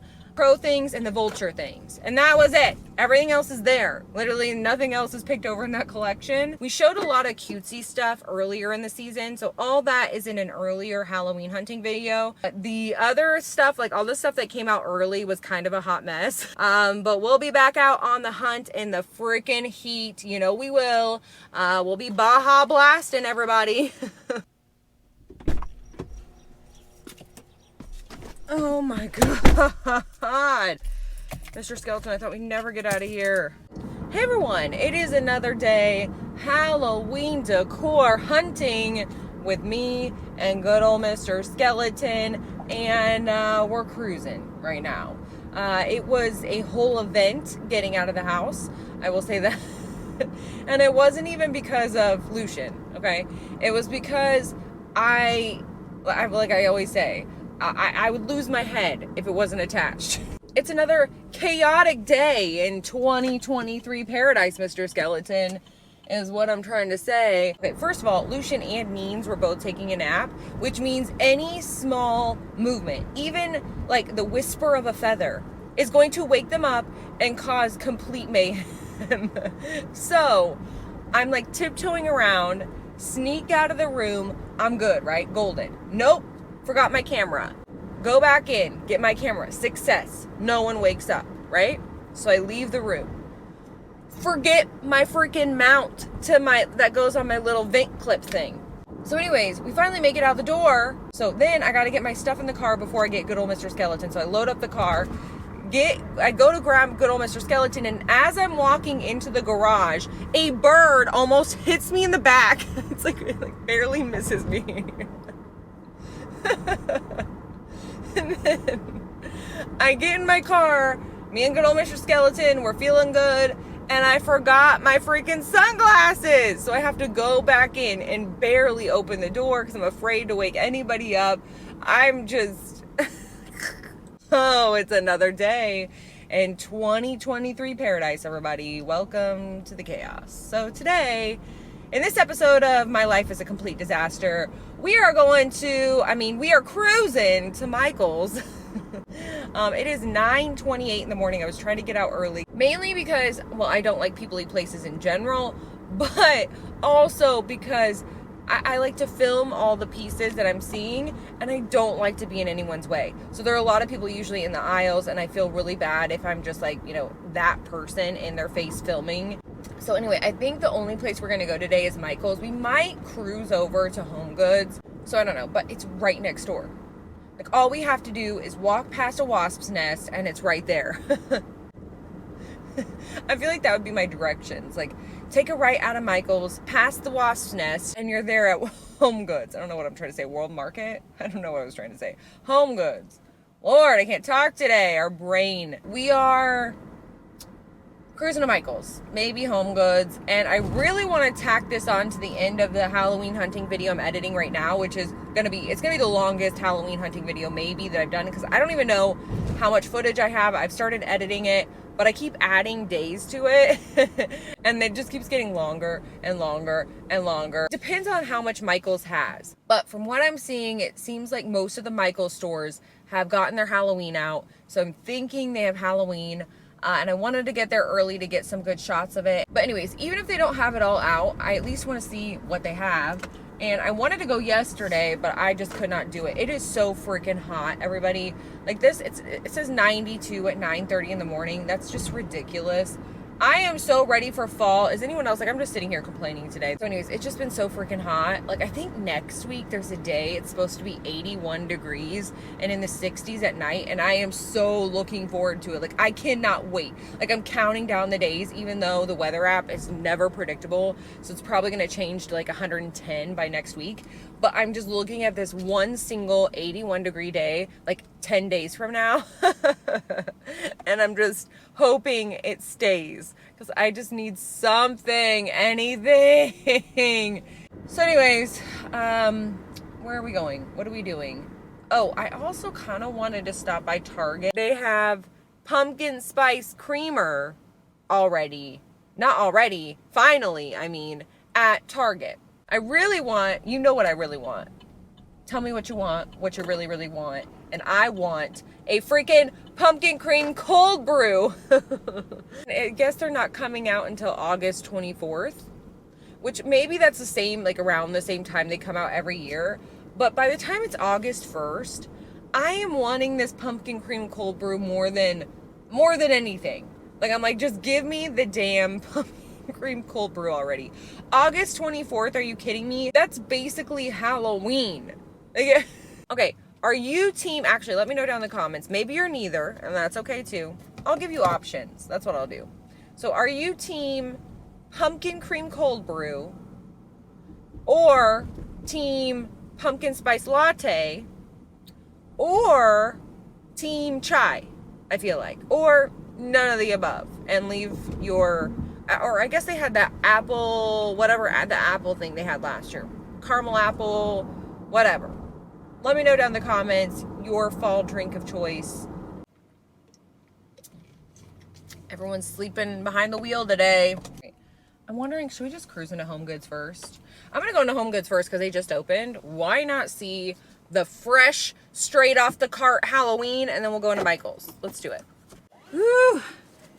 and the vulture things, and that was it. Everything else is there. Literally nothing else is picked over in that collection. We showed a lot of cutesy stuff earlier in the season, so all that is in an earlier Halloween hunting video. The other stuff, like all the stuff that came out early, was kind of a hot mess. But we'll be back out on the hunt in the freaking heat. You know we will. We'll be Baja blasting, everybody. Oh my god. Mr. Skeleton, I thought we'd never get out of here. Hey everyone, it is another day Halloween decor hunting with me and good old Mr. Skeleton, and we're cruising right now. It was a whole event getting out of the house, I will say that. And it wasn't even because of Lucian, okay? It was because like I always say, I would lose my head if it wasn't attached. It's another chaotic day in 2023 paradise, Mr. Skeleton. is what I'm trying to say. Okay, first of all, Lucian and Means were both taking a nap, which means any small movement, even like the whisper of a feather, is going to wake them up and cause complete mayhem. So I'm like tiptoeing around, sneak out of the room. I'm good, right? Golden. Nope, forgot my camera. Go back in, get my camera. Success. No one wakes up, right? So I leave the room. Forget my freaking mount that goes on my little vent clip thing. So anyways, we finally make it out the door. So then I gotta get my stuff in the car before I get good old Mr. Skeleton. So I load up the car, I go to grab good old Mr. Skeleton, and as I'm walking into the garage, a bird almost hits me in the back. It's like it barely misses me. And then I get in my car, me and good old Mr. Skeleton, we're feeling good, and I forgot my freaking sunglasses. So I have to go back in and barely open the door because I'm afraid to wake anybody up. I'm just, oh, it's another day in 2023 paradise, everybody. Welcome to the chaos. So today, in this episode of My Life is a Complete Disaster, we are cruising to Michael's. It is 9:28 in the morning. I was trying to get out early, mainly because, well, I don't like people-y places in general, but also because I like to film all the pieces that I'm seeing, and I don't like to be in anyone's way. So there are a lot of people usually in the aisles, and I feel really bad if I'm just like, that person in their face filming. So anyway, I think the only place we're gonna go today is Michael's. We might cruise over to HomeGoods. So I don't know, but it's right next door. Like, all we have to do is walk past a wasp's nest and it's right there. I feel like that would be my directions. Like, take a right out of Michael's, past the wasp's nest, and you're there at HomeGoods. I don't know what I'm trying to say. World Market? I don't know what I was trying to say. HomeGoods. Lord, I can't talk today. Our brain. We are cruising to Michael's, maybe HomeGoods, and I really want to tack this on to the end of the Halloween hunting video I'm editing right now, which is gonna be the longest Halloween hunting video maybe that I've done, because I don't even know how much footage I have. I've started editing it, but I keep adding days to it and it just keeps getting longer and longer and longer. Depends on how much Michael's has, but from what I'm seeing, it seems like most of the Michael's stores have gotten their Halloween out, so I'm thinking they have Halloween. And I wanted to get there early to get some good shots of it. But anyways, even if they don't have it all out, I at least want to see what they have. And I wanted to go yesterday, but I just could not do it. It is so freaking hot, everybody. Like this, it says 92 at 9:30 in the morning. That's just ridiculous. I am so ready for fall. Is anyone else? Like, I'm just sitting here complaining today. So anyways, it's just been so freaking hot. Like, I think next week there's a day it's supposed to be 81 degrees and in the 60s at night, and I am so looking forward to it. Like, I cannot wait. Like, I'm counting down the days, even though the weather app is never predictable, so it's probably going to change to like 110 by next week. But I'm just looking at this one single 81 degree day, like 10 days from now. And I'm just hoping it stays, because I just need something, anything. So anyways, where are we going? What are we doing? Oh, I also kind of wanted to stop by Target. They have pumpkin spice creamer finally, at Target. I really want, you know what I really want. Tell me what you want, what you really, really want. And I want a freaking pumpkin cream cold brew. I guess they're not coming out until August 24th, which maybe that's the same, like around the same time they come out every year. But by the time it's August 1st, I am wanting this pumpkin cream cold brew more than anything. Like, I'm like, just give me the damn pumpkin cream cold brew already. August 24th, are you kidding me? That's basically Halloween. Like, okay, are you team, actually, let me know down in the comments. Maybe you're neither, and that's okay too. I'll give you options. That's what I'll do. So are you team pumpkin cream cold brew, or team pumpkin spice latte, or team chai, I feel like, or none of the above, and leave your, or I guess they had that apple, whatever, the apple thing they had last year. Caramel apple, whatever. Let me know down in the comments your fall drink of choice. Everyone's sleeping behind the wheel today. I'm wondering, should we just cruise into HomeGoods first? I'm gonna go into HomeGoods first because they just opened. Why not see the fresh, straight off the cart Halloween, and then we'll go into Michael's. Let's do it. Woo!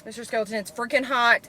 Mr. Skeleton, it's freaking hot.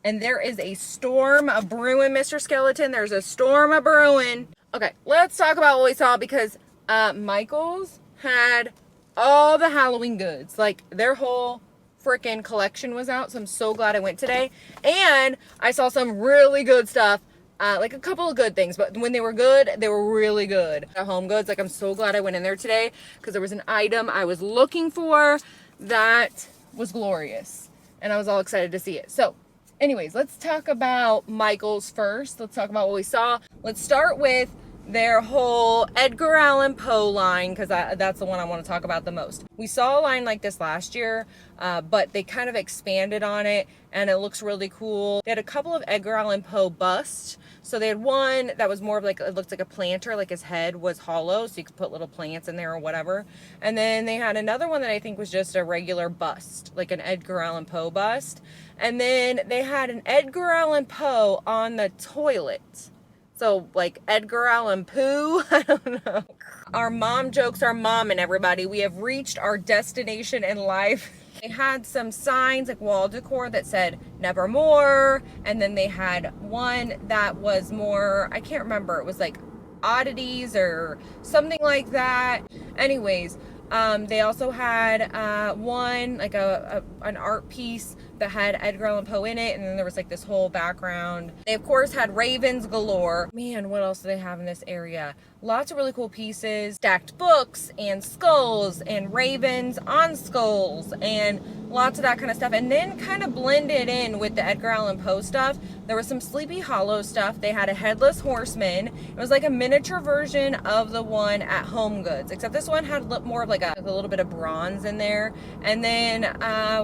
And there is a storm a brewing, Mr. Skeleton. There's a storm a brewing. Okay, let's talk about what we saw because Michael's had all the Halloween goods. Like, their whole freaking collection was out, so I'm so glad I went today. And I saw some really good stuff. Like a couple of good things, but when they were good, they were really good. At HomeGoods, like I'm so glad I went in there today because there was an item I was looking for that was glorious. And I was all excited to see it. So anyways, let's talk about Michael's first. Let's talk about what we saw. Let's start with their whole Edgar Allan Poe line because that's the one I want to talk about the most. We saw a line like this last year, but they kind of expanded on it and it looks really cool. They had a couple of Edgar Allan Poe busts. So they had one that was more of like, it looked like a planter, like his head was hollow, so you could put little plants in there or whatever. And then they had another one that I think was just a regular bust, like an Edgar Allan Poe bust. And then they had an Edgar Allan Poe on the toilet. So like Edgar Allan Poo, I don't know. Our mom jokes are mom and everybody. We have reached our destination in life. They had some signs like wall decor that said nevermore. And then they had one that was more, I can't remember. It was like oddities or something like that. Anyways, they also had one, like an art piece that had Edgar Allan Poe in it, and then there was like this whole background. They of course had ravens galore. Man, what else do they have in this area? Lots of really cool pieces, stacked books and skulls and ravens on skulls and lots of that kind of stuff. And then kind of blended in with the Edgar Allan Poe stuff. There was some Sleepy Hollow stuff. They had a headless horseman. It was like a miniature version of the one at HomeGoods, except this one had more of like a little bit of bronze in there. And then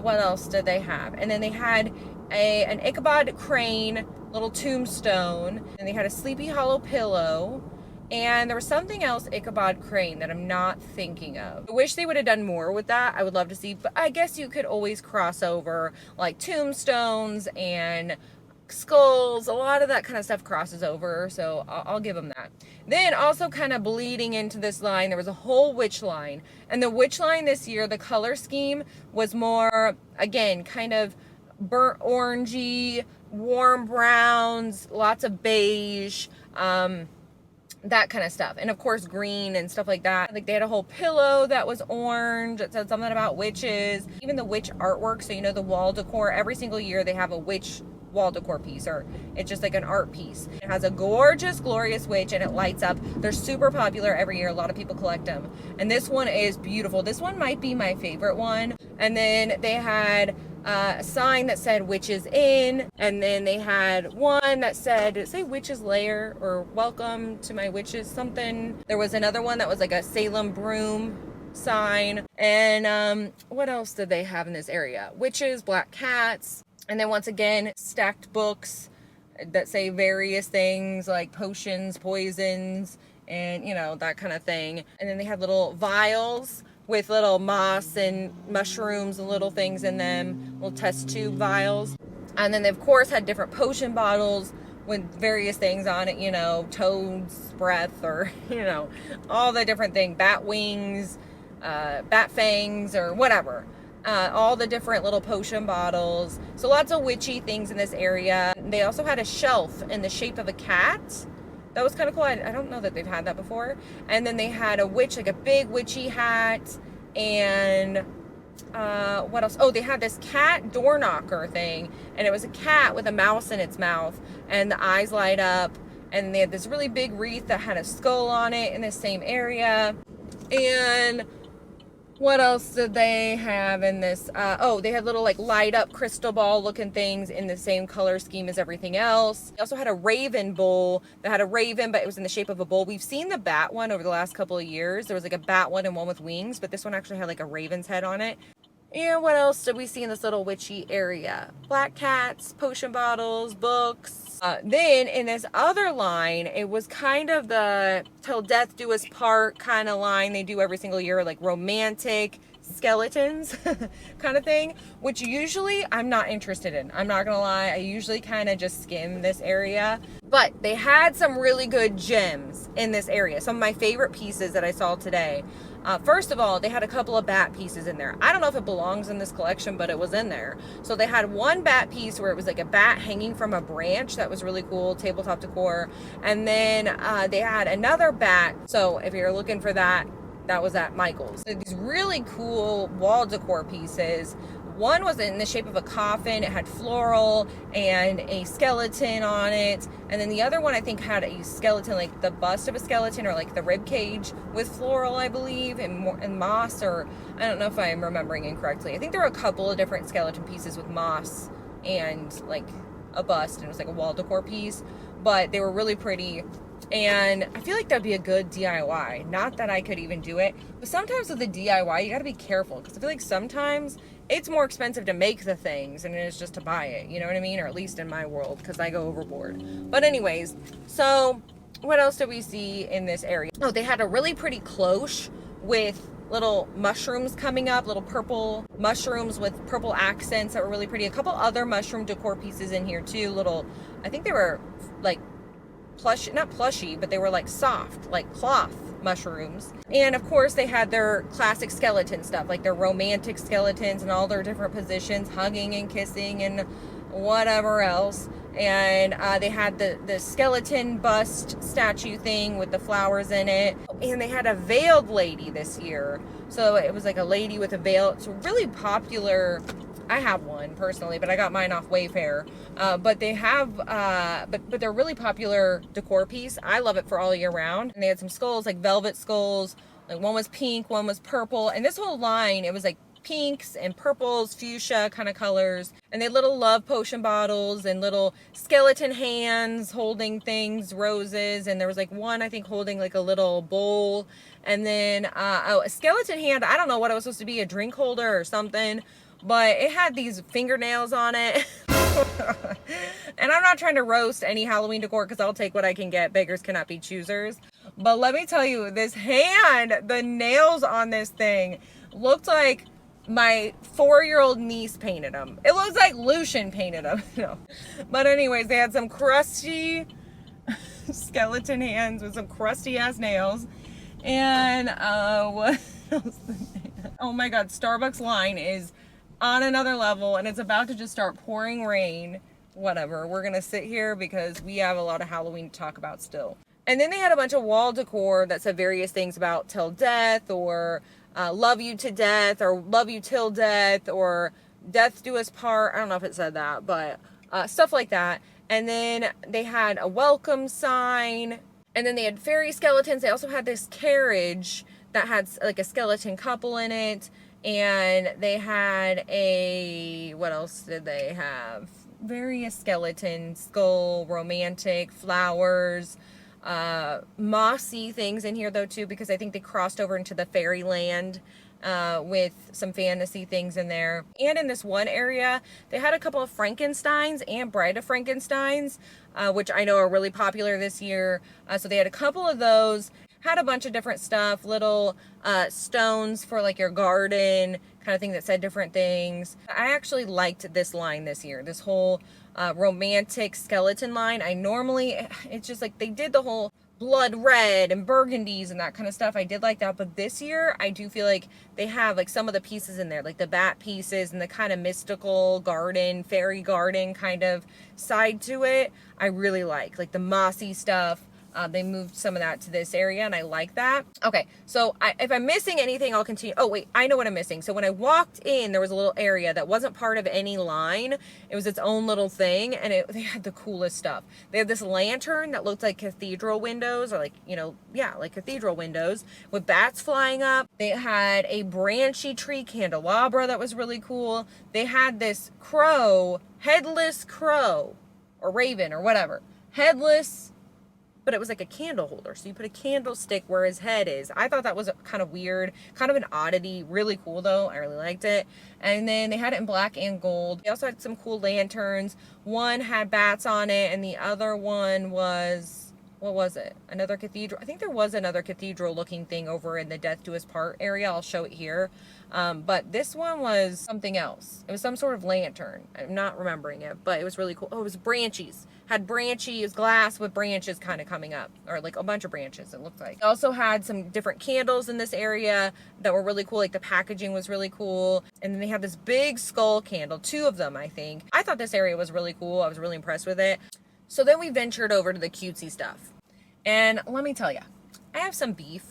what else did they have? And then they had an Ichabod crane, little tombstone, and they had a Sleepy Hollow pillow. And there was something else Ichabod crane that I'm not thinking of. I wish they would have done more with that. I would love to see, but I guess you could always cross over like tombstones and skulls. A lot of that kind of stuff crosses over, so I'll give them that. Then also kind of bleeding into this line, there was a whole witch line. And the witch line this year, the color scheme was more, again, kind of burnt orangey, warm browns, lots of beige, that kind of stuff. And of course green and stuff like that. Like they had a whole pillow that was orange. It said something about witches. Even the witch artwork, so you know the wall decor, every single year they have a witch wall decor piece, or it's just like an art piece. It has a gorgeous, glorious witch and it lights up. They're super popular every year. A lot of people collect them. And this one is beautiful. This one might be my favorite one. And then they had a sign that said witches in, and then they had one that said, did it say witches lair or welcome to my witches something? There was another one that was like a Salem broom sign. And what else did they have in this area? Witches, black cats, and then once again stacked books that say various things like potions, poisons, and you know, that kind of thing. And then they had little vials with little moss and mushrooms and little things in them, little test tube vials. And then they of course had different potion bottles with various things on it, you know, toad's breath, or you know, all the different things, bat wings, bat fangs, or whatever. All the different little potion bottles. So lots of witchy things in this area. They also had a shelf in the shape of a cat. That was kind of cool. I don't know that they've had that before. And then they had a witch, like a big witchy hat. And what else? Oh, they had this cat door knocker thing. And it was a cat with a mouse in its mouth. And the eyes light up. And they had this really big wreath that had a skull on it in the same area. And what else did they have in this? Oh, they had little like light up crystal ball looking things in the same color scheme as everything else. They also had a raven bowl that had a raven, but it was in the shape of a bowl. We've seen the bat one over the last couple of years. There was like a bat one and one with wings, but this one actually had like a raven's head on it. And what else did we see in this little witchy area? Black cats, potion bottles, books. Then in this other line, it was kind of the till death do us part kind of line they do every single year, like romantic, skeletons kind of thing, which usually I'm not interested in. I'm not gonna lie, I usually kind of just skim this area, but they had some really good gems in this area. Some of my favorite pieces that I saw today. First of all, they had a couple of bat pieces in there. I don't know if it belongs in this collection, but it was in there. So they had one bat piece where it was like a bat hanging from a branch. That was really cool, tabletop decor. And then they had another bat. So if you're looking for that, that was at Michael's. So these really cool wall decor pieces. One was in the shape of a coffin. It had floral and a skeleton on it. And then the other one I think had a skeleton, like the bust of a skeleton or like the rib cage with floral, I believe, and moss, or I don't know if I'm remembering incorrectly. I think there were a couple of different skeleton pieces with moss and like a bust, and it was like a wall decor piece, but they were really pretty. And I feel like that'd be a good DIY. Not that I could even do it, but sometimes with the DIY, you gotta be careful, because I feel like sometimes it's more expensive to make the things than it is just to buy it. You know what I mean? Or at least in my world, because I go overboard. But anyways, so what else did we see in this area? Oh, they had a really pretty cloche with little mushrooms coming up, little purple mushrooms with purple accents that were really pretty. A couple other mushroom decor pieces in here too. Little, I think they were like plush, not plushy, but they were like soft, like cloth mushrooms. And of course they had their classic skeleton stuff, like their romantic skeletons and all their different positions, hugging and kissing and whatever else. And they had the skeleton bust statue thing with the flowers in it. And they had a veiled lady this year. So it was like a lady with a veil. It's really popular. I have one personally, but I got mine off Wayfair. But they have, but they're really popular decor piece. I love it for all year round. And they had some skulls, like velvet skulls. Like one was pink, one was purple. And this whole line, it was like pinks and purples, fuchsia kind of colors. And they had little love potion bottles and little skeleton hands holding things, roses. And there was like one, I think, holding like a little bowl. And then a skeleton hand, I don't know what it was supposed to be, a drink holder or something. But it had these fingernails on it. And I'm not trying to roast any Halloween decor, because I'll take what I can get. Beggars cannot be choosers. But let me tell you, this hand, the nails on this thing looked like my 4-year-old niece painted them. It looks like Lucian painted them. No. But anyways, they had some crusty skeleton hands with some crusty ass nails. And what else? Oh my God, Starbucks line is on another level, and it's about to just start pouring rain. Whatever, we're gonna sit here because we have a lot of Halloween to talk about still. And then they had a bunch of wall decor that said various things about till death, or love you to death, or love you till death, or death do us part. I don't know if it said that, but stuff like that. And then they had a welcome sign, and then they had fairy skeletons. They also had this carriage that had like a skeleton couple in it. And they had a, what else did they have? Various skeletons, skull, romantic, flowers, mossy things in here though too, because I think they crossed over into the fairyland with some fantasy things in there. And in this one area, they had a couple of Frankensteins and Bride of Frankensteins, which I know are really popular this year. So they had a couple of those. Had a bunch of different stuff, little stones for like your garden kind of thing that said different things. I actually liked this line this year, this whole romantic skeleton line. I normally, it's just like they did the whole blood red and burgundies and that kind of stuff. I did like that, but this year I do feel like they have like some of the pieces in there, like the bat pieces and the kind of mystical garden, fairy garden kind of side to it. I really like the mossy stuff. They moved some of that to this area, and I like that. Okay, so if I'm missing anything, I'll continue. Oh, wait, I know what I'm missing. So when I walked in, there was a little area that wasn't part of any line. It was its own little thing, and they had the coolest stuff. They had this lantern that looked like cathedral windows, or like, you know, yeah, like cathedral windows with bats flying up. They had a branchy tree candelabra that was really cool. They had this crow, headless crow, or raven, or whatever. Headless, but it was like a candle holder. So you put a candlestick where his head is. I thought that was kind of weird, kind of an oddity. Really cool though. I really liked it. And then they had it in black and gold. They also had some cool lanterns. One had bats on it, and the other one was what was it? Another cathedral. I think there was another cathedral looking thing over in the Death Do Us Part area. I'll show it here. But this one was something else. It was some sort of lantern. I'm not remembering it, but it was really cool. Oh, it was branches. Had branches, glass with branches kind of coming up, or like a bunch of branches, it looked like. It also had some different candles in this area that were really cool. Like the packaging was really cool. And then they had this big skull candle, 2 of them, I think. I thought this area was really cool. I was really impressed with it. So then we ventured over to the cutesy stuff. And let me tell you, I have some beef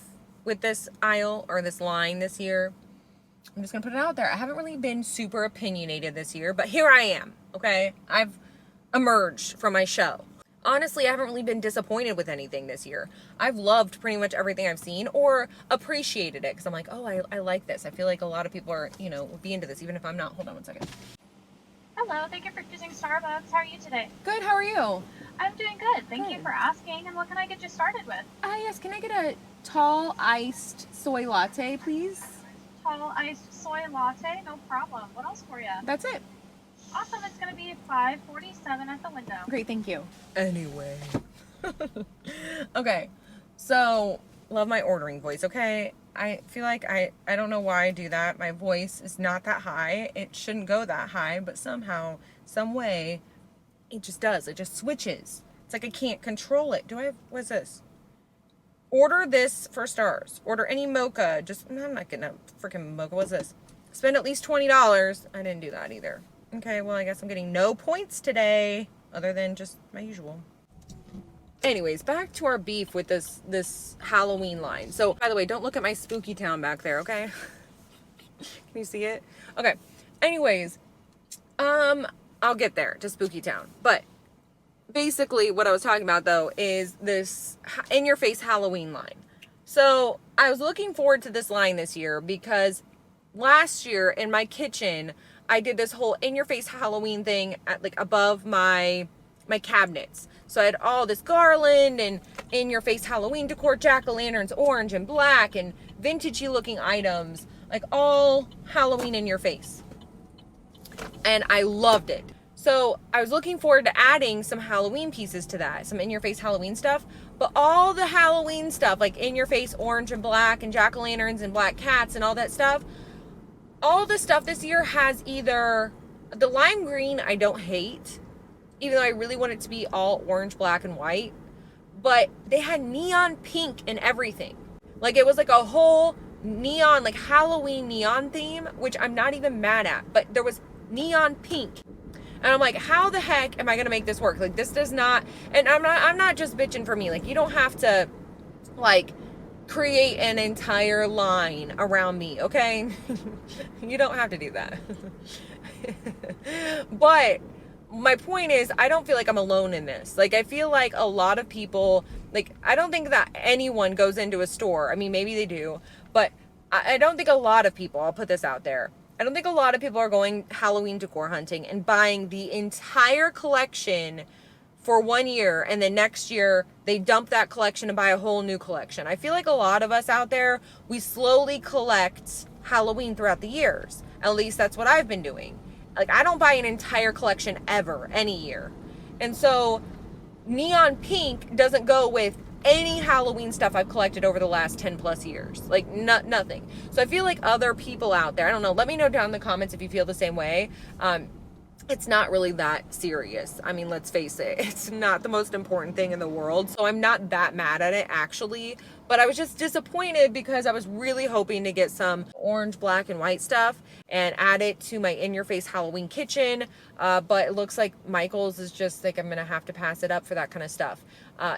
with this aisle or this line this year. I'm just gonna put it out there. I haven't really been super opinionated this year, but here I am, okay? I've emerged from my shell. Honestly, I haven't really been disappointed with anything this year. I've loved pretty much everything I've seen or appreciated it because I'm like, oh, I like this. I feel like a lot of people are, you know, will be into this even if I'm not. Hold on one second. Hello, thank you for choosing Starbucks. How are you today? Good, how are you? I'm doing good. Thank you for asking. And what can I get you started with? Yes, can I get a tall iced soy latte, please? Tall iced soy latte, no problem. What else for you? That's it. Awesome, it's going to be $5.47 at the window. Great, thank you. Anyway. Okay, so love my ordering voice, okay? I feel like I don't know why I do that. My voice is not that high. It shouldn't go that high, but somehow, some way, it just does. It just switches. It's like I can't control it. What's this? Order this for stars. Order any mocha. I'm not getting a freaking mocha. What's this? Spend at least $20. I didn't do that either. Okay, well, I guess I'm getting no points today, other than just my usual. Anyways, back to our beef with this Halloween line. So, by the way, don't look at my spooky town back there, okay? Can you see it? Okay. Anyways, I'll get there to spooky town. But basically what I was talking about though is this in-your-face Halloween line. So, I was looking forward to this line this year because last year in my kitchen, I did this whole in-your-face Halloween thing at like above my cabinets. So I had all this garland and in-your-face Halloween decor, jack-o'-lanterns, orange and black, and vintagey looking items, like all Halloween in your face. And I loved it. So I was looking forward to adding some Halloween pieces to that, some in-your-face Halloween stuff. But all the Halloween stuff, like in-your-face orange and black and jack-o'-lanterns and black cats and all that stuff, all the stuff this year has either the lime green I don't hate, even though I really want it to be all orange, black, and white, but they had neon pink and everything. Like it was like a whole neon, like Halloween neon theme, which I'm not even mad at, but there was neon pink. And I'm like, how the heck am I gonna make this work? Like this does not, and I'm not just bitching for me. Like you don't have to like create an entire line around me, okay? You don't have to do that. But my point is, I don't feel like I'm alone in this. Like, I feel like a lot of people, like, I don't think that anyone goes into a store. I mean, maybe they do, but I don't think a lot of people, I'll put this out there, I don't think a lot of people are going Halloween decor hunting and buying the entire collection for 1 year, and then next year they dump that collection and buy a whole new collection. I feel like a lot of us out there, we slowly collect Halloween throughout the years. At least that's what I've been doing. Like, I don't buy an entire collection ever, any year. And so, neon pink doesn't go with any Halloween stuff I've collected over the last 10 plus years. Like, nothing. So I feel like other people out there, I don't know, let me know down in the comments if you feel the same way. It's not really that serious. I mean, let's face it, it's not the most important thing in the world. So I'm not that mad at it, actually. But I was just disappointed because I was really hoping to get some orange, black, and white stuff and add it to my in-your-face Halloween kitchen. But it looks like Michael's is just like, I'm going to have to pass it up for that kind of stuff.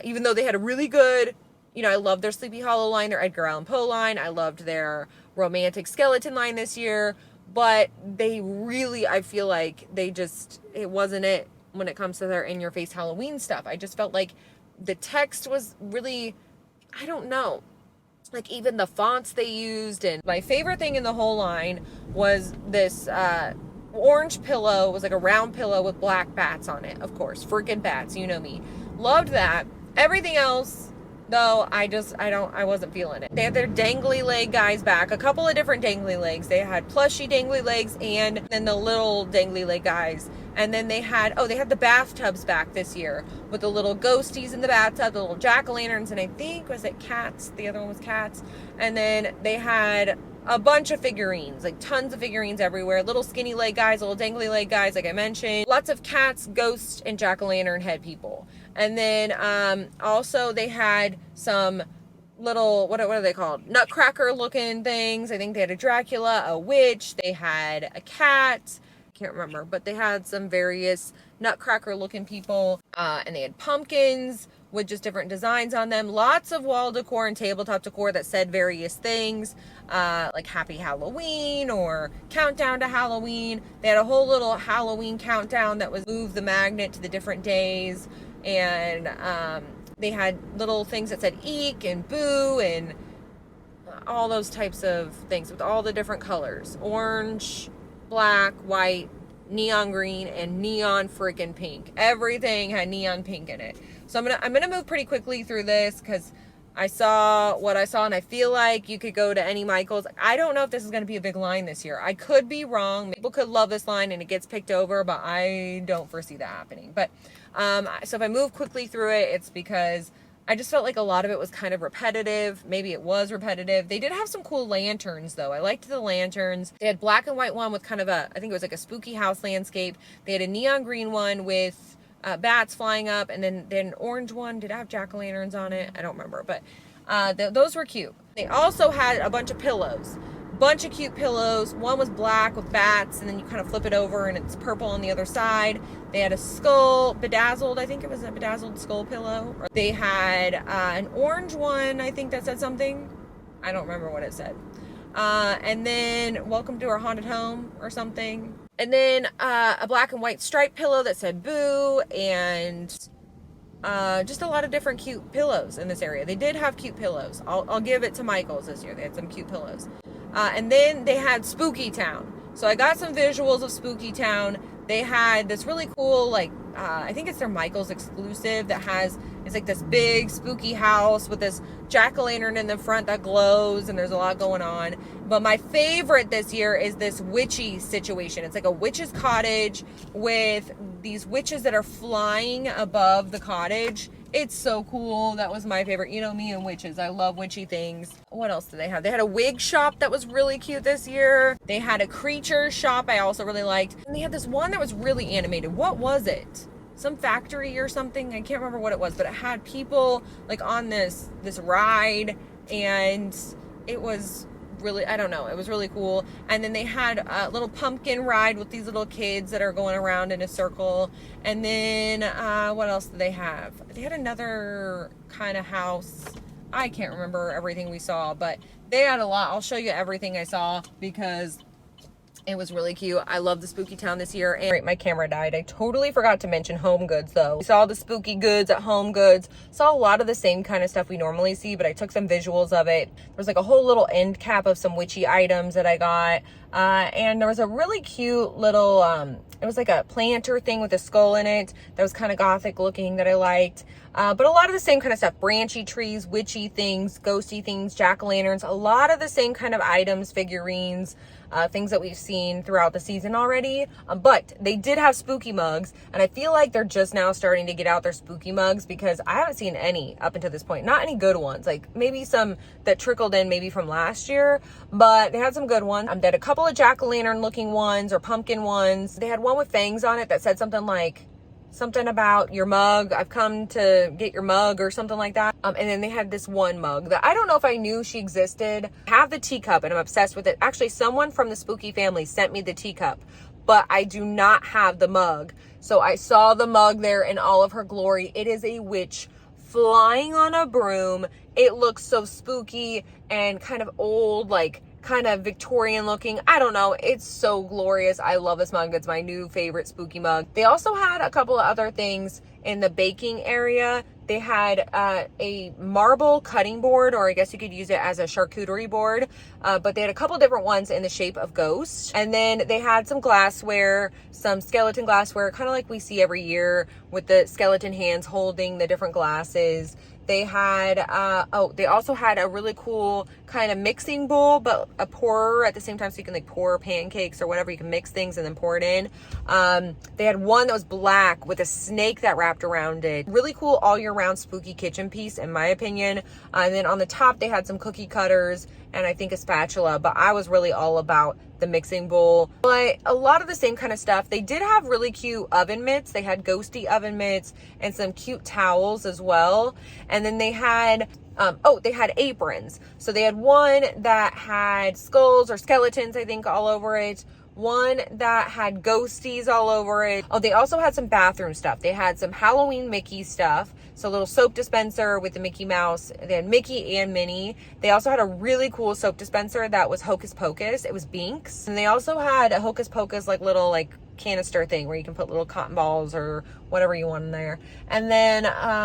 Even though they had a really good, you know, I love their Sleepy Hollow line, their Edgar Allan Poe line. I loved their romantic skeleton line this year. But they really, I feel like they just, it wasn't it when it comes to their in-your-face Halloween stuff. I just felt like the text was really, I don't know, like even the fonts they used. And my favorite thing in the whole line was this orange pillow. It was like a round pillow with black bats on it, of course. Freaking bats, you know me. Loved that. Everything else, though, I wasn't feeling it. They had their dangly leg guys back, a couple of different dangly legs. They had plushy dangly legs, and then the little dangly leg guys And then they had the bathtubs back this year with the little ghosties in the bathtub, the little jack-o'-lanterns, and I think, was it cats? The other one was cats. And then they had a bunch of figurines, like tons of figurines everywhere. Little skinny leg guys, little dangly leg guys, like I mentioned. Lots of cats, ghosts, and jack-o'-lantern head people. And then also they had some little, what are they called? Nutcracker looking things. I think they had a Dracula, a witch, they had a cat. Can't remember, but they had some various nutcracker looking people, and they had pumpkins with just different designs on them. Lots of wall decor and tabletop decor that said various things, like Happy Halloween or Countdown to Halloween. They had a whole little Halloween countdown that was move the magnet to the different days, and they had little things that said eek and boo and all those types of things with all the different colors. Orange, black, white, neon green, and neon freaking pink. Everything had neon pink in it. So I'm gonna move pretty quickly through this because I saw what I saw, and I feel like you could go to any Michael's. I don't know if this is gonna be a big line this year. I could be wrong. People could love this line and it gets picked over, but I don't foresee that happening. But so if I move quickly through it, it's because I just felt like a lot of it was kind of repetitive. Maybe it was repetitive. They did have some cool lanterns, though. I liked the lanterns. They had black and white one with kind of I think it was like a spooky house landscape. They had a neon green one with bats flying up, and then an orange one. Did it have jack-o'-lanterns on it? I don't remember, but those were cute. They also had a bunch of pillows. Bunch of cute pillows. One was black with bats, and then you kind of flip it over and it's purple on the other side. They had a skull, bedazzled, I think it was a bedazzled skull pillow. They had an orange one, I think that said something. I don't remember what it said. And then welcome to our haunted home or something. And then a black and white striped pillow that said boo, and just a lot of different cute pillows in this area. They did have cute pillows. I'll give it to Michael's this year. They had some cute pillows. And then they had Spooky Town. So I got some visuals of Spooky Town. They had this really cool, like, I think it's their Michael's exclusive that it's like this big spooky house with this jack-o'-lantern in the front that glows, and there's a lot going on. But my favorite this year is this witchy situation. It's like a witch's cottage with these witches that are flying above the cottage. It's so cool. That was my favorite. You know me and witches. I love witchy things. What else did they have? They had a wig shop that was really cute this year. They had a creature shop I also really liked. And they had this one that was really animated. What was it? Some factory or something. I can't remember what it was, but it had people like on this ride, and it was really, I don't know, it was really cool. And then they had a little pumpkin ride with these little kids that are going around in a circle. And then what else did they have? They had another kind of house. I can't remember everything we saw, but they had a lot. I'll show you everything I saw because it was really cute. I love the Spooky Town this year. And my camera died. I totally forgot to mention HomeGoods though. We saw the spooky goods at HomeGoods. Saw a lot of the same kind of stuff we normally see, but I took some visuals of it. There was like a whole little end cap of some witchy items that I got. And there was a really cute little, it was like a planter thing with a skull in it that was kind of gothic looking that I liked. But a lot of the same kind of stuff, branchy trees, witchy things, ghosty things, jack-o'-lanterns, a lot of the same kind of items, figurines, things that we've seen throughout the season already. But they did have spooky mugs, and I feel like they're just now starting to get out their spooky mugs because I haven't seen any up until this point. Not any good ones, like maybe some that trickled in maybe from last year, but they had some good ones. They had a couple of jack-o'-lantern looking ones or pumpkin ones. They had one with fangs on it that said something like, something about your mug. I've come to get your mug or something like that. And then they had this one mug that I don't know if I knew she existed. I have the teacup and I'm obsessed with it. Actually, someone from the spooky family sent me the teacup, but I do not have the mug. So I saw the mug there in all of her glory. It is a witch flying on a broom. It looks so spooky and kind of old, like kind of Victorian looking. I don't know. It's so glorious. I love this mug. It's my new favorite spooky mug. They also had a couple of other things in the baking area. They had a marble cutting board, or I guess you could use it as a charcuterie board, but they had a couple different ones in the shape of ghosts. And then they had some glassware, some skeleton glassware, kind of like we see every year with the skeleton hands holding the different glasses. They had, they also had a really cool kind of mixing bowl, but a pourer at the same time, so you can like pour pancakes or whatever. You can mix things and then pour it in. They had one that was black with a snake that wrapped around it. Really cool all year round spooky kitchen piece, in my opinion. And then on the top, they had some cookie cutters and I think a spatula, but I was really all about the mixing bowl. But a lot of the same kind of stuff. They did have really cute oven mitts. They had ghosty oven mitts and some cute towels as well. And then they had they had aprons. So they had one that had skulls or skeletons, I think, all over it. One that had ghosties all over it. Oh, they also had some bathroom stuff. They had some Halloween Mickey stuff. So a little soap dispenser with the Mickey Mouse. They had Mickey and Minnie. They also had a really cool soap dispenser that was Hocus Pocus. It was Binks. And they also had a Hocus Pocus little canister thing where you can put little cotton balls or whatever you want in there. And then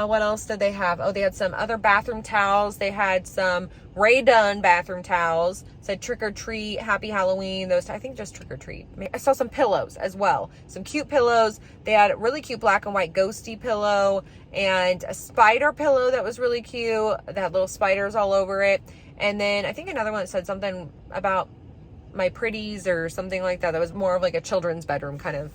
what else did they have? Oh, they had some other bathroom towels. They had some Ray Dunn bathroom towels. Said trick or treat, happy Halloween. Those, I think, just trick or treat. I saw some pillows as well. Some cute pillows. They had a really cute black and white ghosty pillow and a spider pillow that was really cute. That had little spiders all over it. And then I think another one that said something about my pretties or something like that. That was more of like a children's bedroom kind of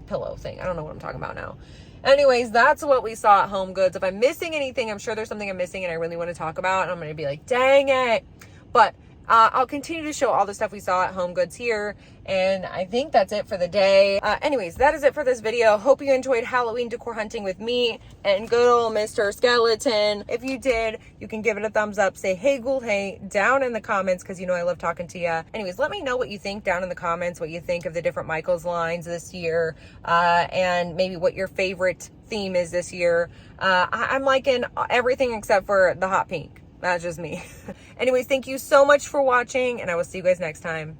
pillow thing. I don't know what I'm talking about now. Anyways, that's what we saw at HomeGoods. If I'm missing anything, I'm sure there's something I'm missing and I really want to talk about, and I'm going to be like, dang it. But I'll continue to show all the stuff we saw at HomeGoods here, and I think that's it for the day. Anyways, that is it for this video. Hope you enjoyed Halloween decor hunting with me and good old Mr. Skeleton. If you did, you can give it a thumbs up. Say, hey, Gould, hey, down in the comments, because you know I love talking to you. Anyways, let me know what you think down in the comments, what you think of the different Michaels lines this year, and maybe what your favorite theme is this year. I'm liking everything except for the hot pink. That's just me. Anyways, thank you so much for watching, and I will see you guys next time.